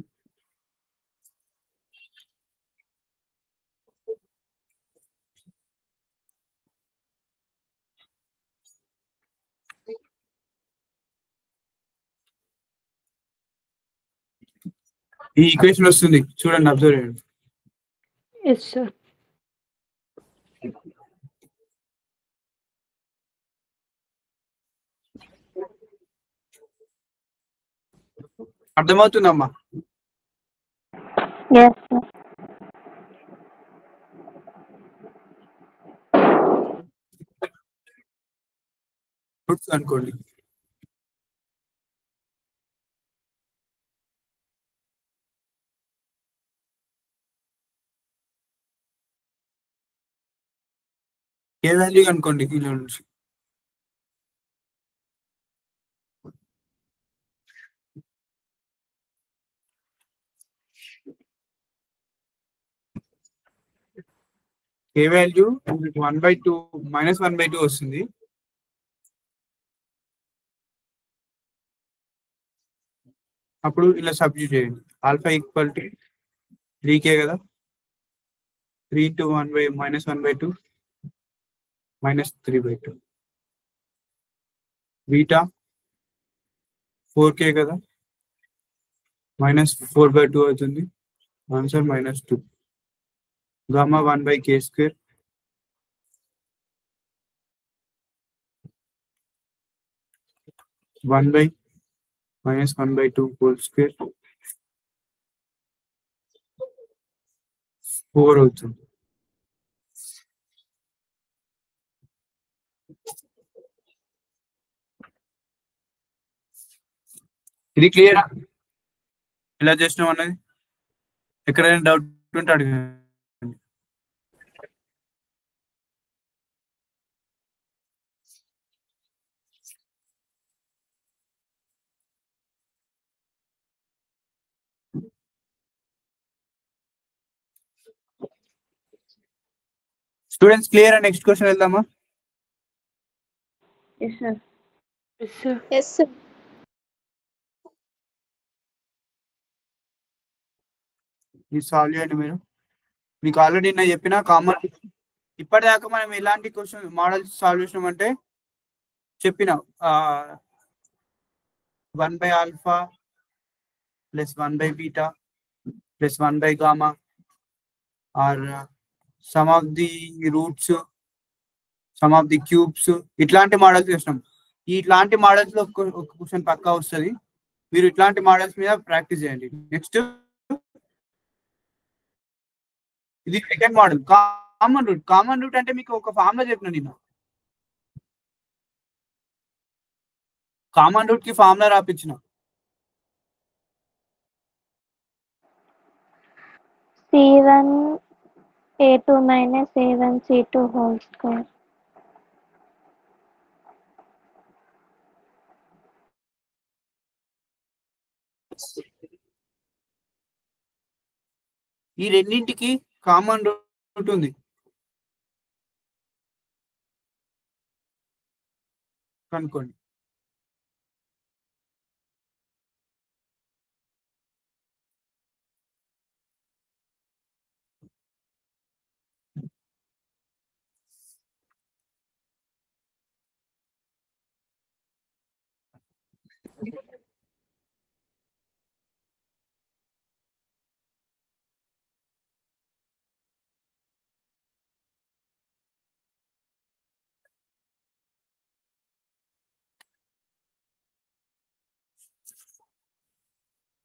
ఈ ఈక్వేషన్ వస్తుంది చూడండి, అబ్జర్వ్ చేయండి. Yes, sir. అర్థమవుతుందమ్మా? Yes, sir. Roots అనుకోండి. ఏ వాల్యూ అనుకోండి ఇలా నుంచి. ఏ వాల్యూ 1/2 -1/2 వస్తుంది. అప్పుడు ఇలా సబ్స్టిట్యూట్ చేయండి. ఆల్ఫా ఈక్వల్ టు 3k కదా, 3 into 1 by -1/2 -3/2. బీటా 4k కదా, -4/2 అవుతుంది, answer -2. Gamma 1 by k square -1/2 whole square 4 అవుతుంది. ఇది క్లియరా ఎలా చేసినాం అన్నది? ఎక్కడైనా డౌట్ ఉంటే అడగండి. Students clear? నెక్స్ట్ క్వశ్చన్ వెళ్దామా? Yes, sir. Yes, sir. Yes, sir. ఇది సాల్వ్ చేయండి మీరు. మీకు ఆల్రెడీ నేను చెప్పిన కామన్, ఇప్పటిదాకా మనం ఎలాంటి క్వశ్చన్ మోడల్స్ సాల్వ్ చేసినాం అంటే చెప్పిన 1 by alpha plus 1 by beta plus 1 by gamma or some of the roots, some of the cubes, ఇట్లాంటి మోడల్స్ చేసినాం. ఇట్లాంటి మోడల్స్ లో ఒక క్వశ్చన్ పక్కా వస్తుంది. మీరు ఇట్లాంటి మోడల్స్ మీద ప్రాక్టీస్ చేయండి. నెక్స్ట్ ఇది second model, common root. Common root అంటే మీకు ఒక ఫార్ములా చెప్పిన నేను. కామన్ రూట్ కి ఫార్ములా రాపించిన. C1 A2 minus A1 C2 whole square. ఈ రెండింటికి కామన్ రూట్ ఉంది. కనుక్కోండి.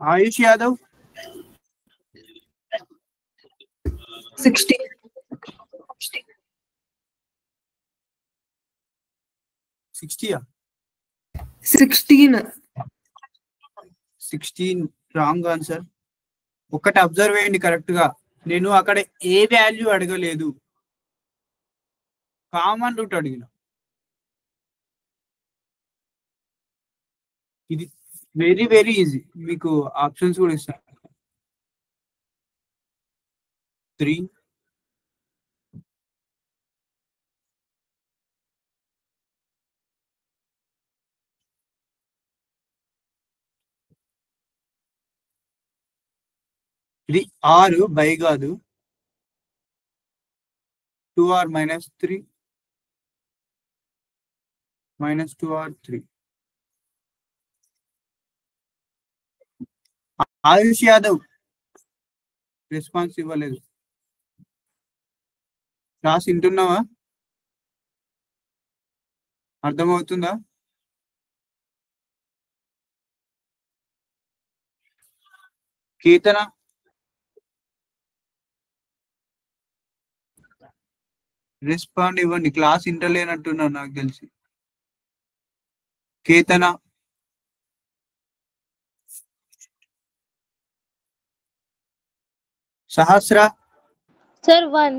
ఆయుష్ యాదవ్ 60. 60 16. 16 wrong answer. ఒకటి అబ్జర్వ్ చేయండి కరెక్ట్ గా. నేను అక్కడ ఏ వాల్యూ అడగలేదు, కామన్ రూట్ అడిగిన. ఇది వెరీ వెరీ ఈజీ. మీకు ఆప్షన్స్ కూడా ఇస్తాను. 3 ఇది 6 బై కాదు. 2r -3 -2r3. Ayush Yadav response ఇవ్వలేదు. క్లాస్ వింటున్నావా? అర్థమవుతుందా? కీర్తన రెస్పాండ్ ఇవ్వండి. క్లాస్ ఇంటలేనట్టున్నావు నాకు తెలిసి. Kethana Sahasra Sir, 1.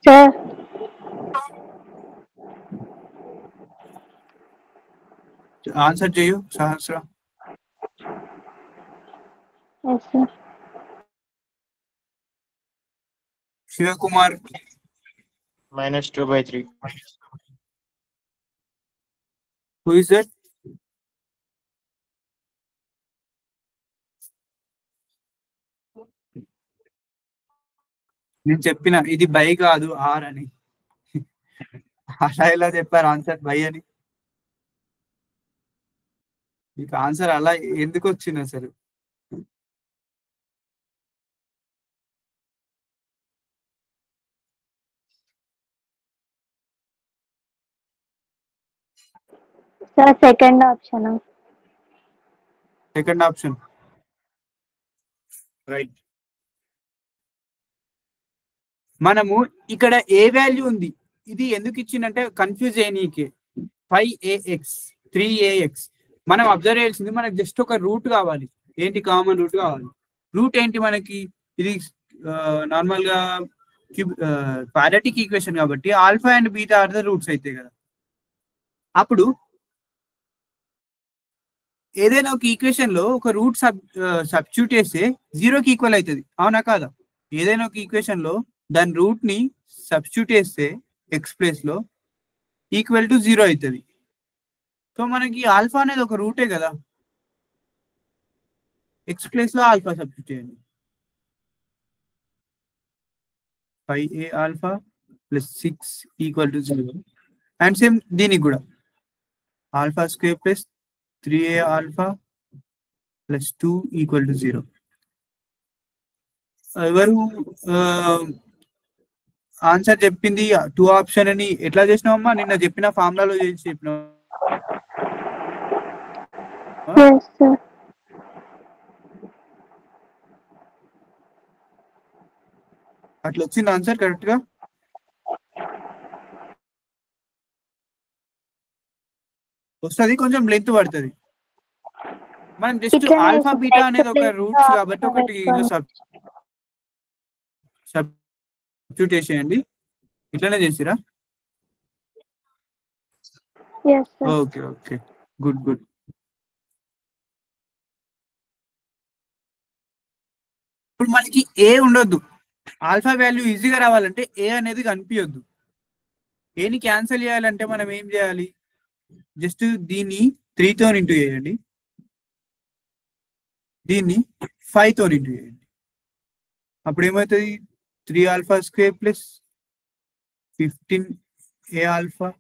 Sir. Answer చేయు Sahasra. Yes, sir. Shivakumar -2/3. Who is that? నేను చెప్పిన ఇది బై కాదు ఆర్ అని. అలా ఎలా చెప్పారు ఆన్సర్ బై అని? మీకు ఆన్సర్ అలా ఎందుకు వచ్చింది అసలు? Sir, second option. Second option right. మనము ఇక్కడ ఏ వాల్యూ ఉంది, ఇది ఎందుకు ఇచ్చిందంటే కన్ఫ్యూజ్ అయ్యనీకే. 5ax 3ax మనం అబ్జర్వ్ చేయాల్సింది, మనకు జస్ట్ ఒక రూట్ కావాలి. ఏంటి? కామన్ రూట్ కావాలి. రూట్ ఏంటి మనకి? ఇది నార్మల్ గా క్వాడ్రాటిక్ ఈక్వేషన్ కాబట్టి alpha and beta are the roots అయితే కదా. అప్పుడు ఏదైనా ఒక ఈక్వేషన్ లో ఒక రూట్ సబ్స్టిట్యూట్ చేస్తే 0కి ఈక్వల్ అవుతుంది, అవునా కాదా? ఏదైనా ఒక ఈక్వేషన్ లో దాని రూట్ ని సబ్స్టిట్యూట్ చేస్తే ఎక్స్ ప్లేస్ లో ఈక్వల్ టు 0 అవుతుంది. సో మనకి ఆల్ఫా అనేది ఒక రూటే కదా. ఎక్స్ ప్లేస్ లో ఆల్ఫా సబ్స్టిట్యూట్ చేయండి. 5a alpha plus 6 equal to 0. And same దీనికి కూడా alpha square plus 3a alpha plus 2 equal to 0. ఎవరు ఆన్సర్ చెప్పింది 2 ఆప్షన్ అని ఎట్లా చేసినావమ్మా? నిన్న చెప్పిన ఫార్ములాలో చేసి చెప్పినావు. Yes, sir. అట్లా వచ్చింది ఆన్సర్ కరెక్ట్ గా? వస్తుంది, కొంచెం లెంత్ పడుతుంది. మనం జస్ట్ ఆల్ఫా బీటా అనేది ఒక రూట్స్ కాబట్టి ఒకటి సబ్స్టిట్యూట్ చేసేయండి. ఇట్లానే చేసిరా? Yes, sir. Okay okay, good good. ఇప్పుడు మనకి ఏ ఉండొద్దు, ఆల్ఫా వాల్యూ ఈజీగా రావాలంటే ఏ అనేది కనిపించొద్దు. ఏని క్యాన్సిల్ చేయాలంటే మనం ఏం చేయాలి, జస్ట్ దీన్ని 3తో ఇంటూ చేయండి, దీన్ని 5తో ఇంటూ చేయండి. అప్పుడు ఏమవుతుంది, 3 alpha square plus 15 A alpha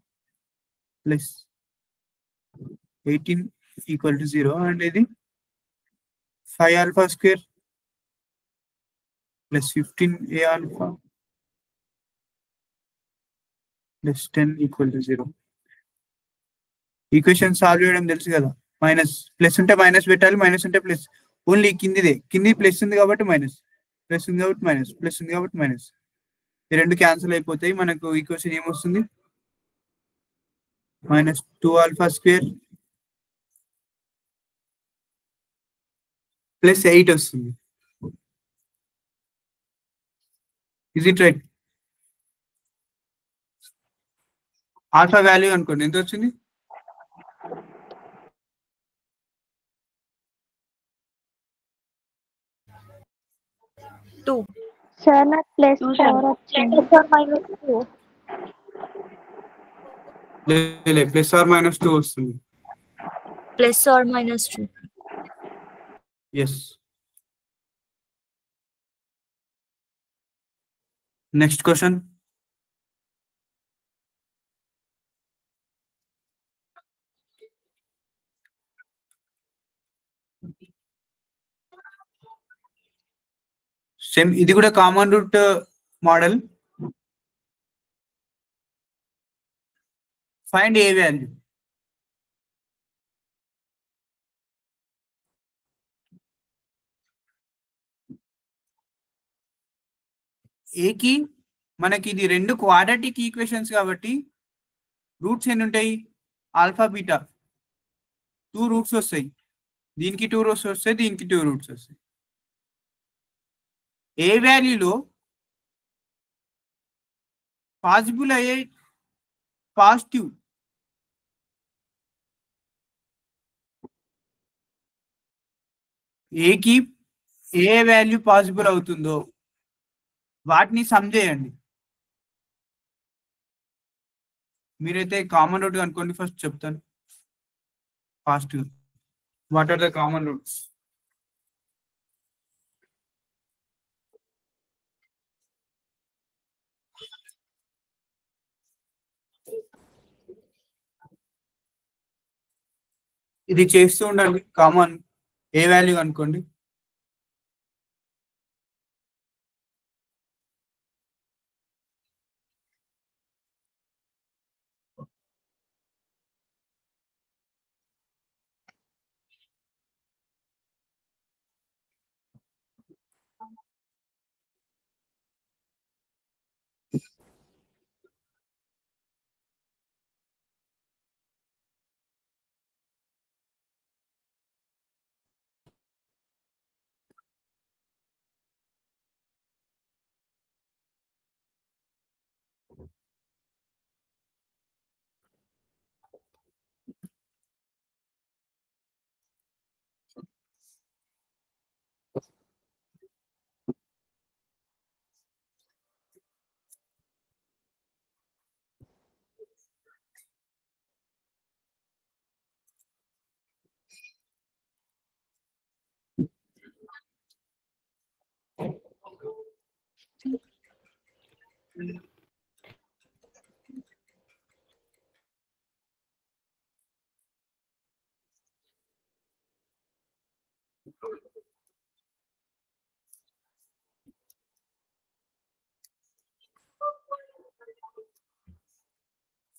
plus 18 equal to 0. And ఇది 5 alpha square plus 15 A alpha plus 10 equal to 0. Equation solve చేయడం తెలుసు కదా, మైనస్ ప్లస్ ఉంటే మైనస్ పెట్టాలి, మైనస్ ఉంటే ప్లస్. ఓన్లీ కింది ప్లస్ ఉంది కాబట్టి మైనస్, ప్లస్ ఉంది కాబట్టి మైనస్, ప్లస్ ఉంది కాబట్టి మైనస్. ఈ రెండు క్యాన్సిల్ అయిపోతాయి. మనకు ఈక్వేషన్ ఏమొస్తుంది, -2 ఆల్ఫా స్క్వేర్ ప్లస్ 8 వస్తుంది. Is it right? Alpha value అనుకోండి ఎంత వచ్చింది, సార్ నాకు +4 వచ్చింది. ప్లస్ ఆర్ -2 వస్తుంది. +or-2. Yes. Next question. Same ఇది కూడా common route model. Find a value. ఏకి మనకి ఇది రెండు క్వాడ్రాటిక్ ఈక్వేషన్స్ కాబట్టి రూట్స్ ఎన్ని ఉంటాయి, ఆల్ఫా బీటా 2 రూట్స్ వస్తాయి. దీనికి 2 రూట్స్ వస్తాయి, దీనికి 2 రూట్స్ వస్తాయి. ఏ వాల్యూలో పాసిబుల్ అయ్యే పాజిటివ్ ఏకి ఏ వాల్యూ పాసిబుల్ అవుతుందో వాటిని సమ్ చేయండి. మీరైతే కామన్ రూట్ అనుకోండి, ఫస్ట్ చెప్తాను fast. What are the common roots? ఇది చేస్తూ ఉండండి. కామన్ ఏ వాల్యూ అనుకోండి.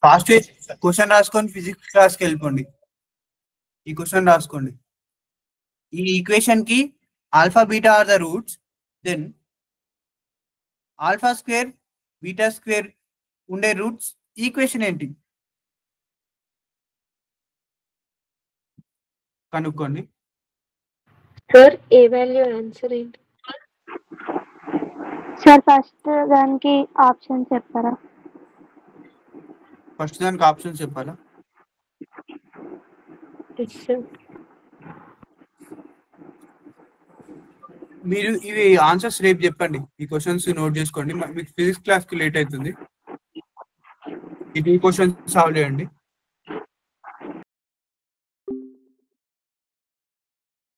ఫాస్ట్ క్వశ్చన్ రాసుకొని ఫిజిక్స్ క్లాస్కి వెళ్ళిపోండి. ఈ క్వశ్చన్ రాసుకోండి. ఈ ఈక్వేషన్ కి alpha beta are the roots, then alpha square beta square ఉండే రూట్స్ ఈక్వేషన్ ఏంటి కనుక్కోండి. సార్ ఏ వాల్యూ ఆన్సర్ ఏంటి? సార్ ఫస్ట్ దానికి ఆప్షన్ చెప్పారా? ఫస్ట్ దానికి ఆప్షన్స్ చెప్పాలా? మీరు ఇవి ఆన్సర్స్ రేపు చెప్పండి. ఈ క్వశ్చన్స్ నోట్ చేసుకోండి. మీకు ఫిజిక్స్ క్లాస్కి లేట్ అవుతుంది. ఈ 2 క్వశ్చన్స్ సాల్వ్ చేయండి.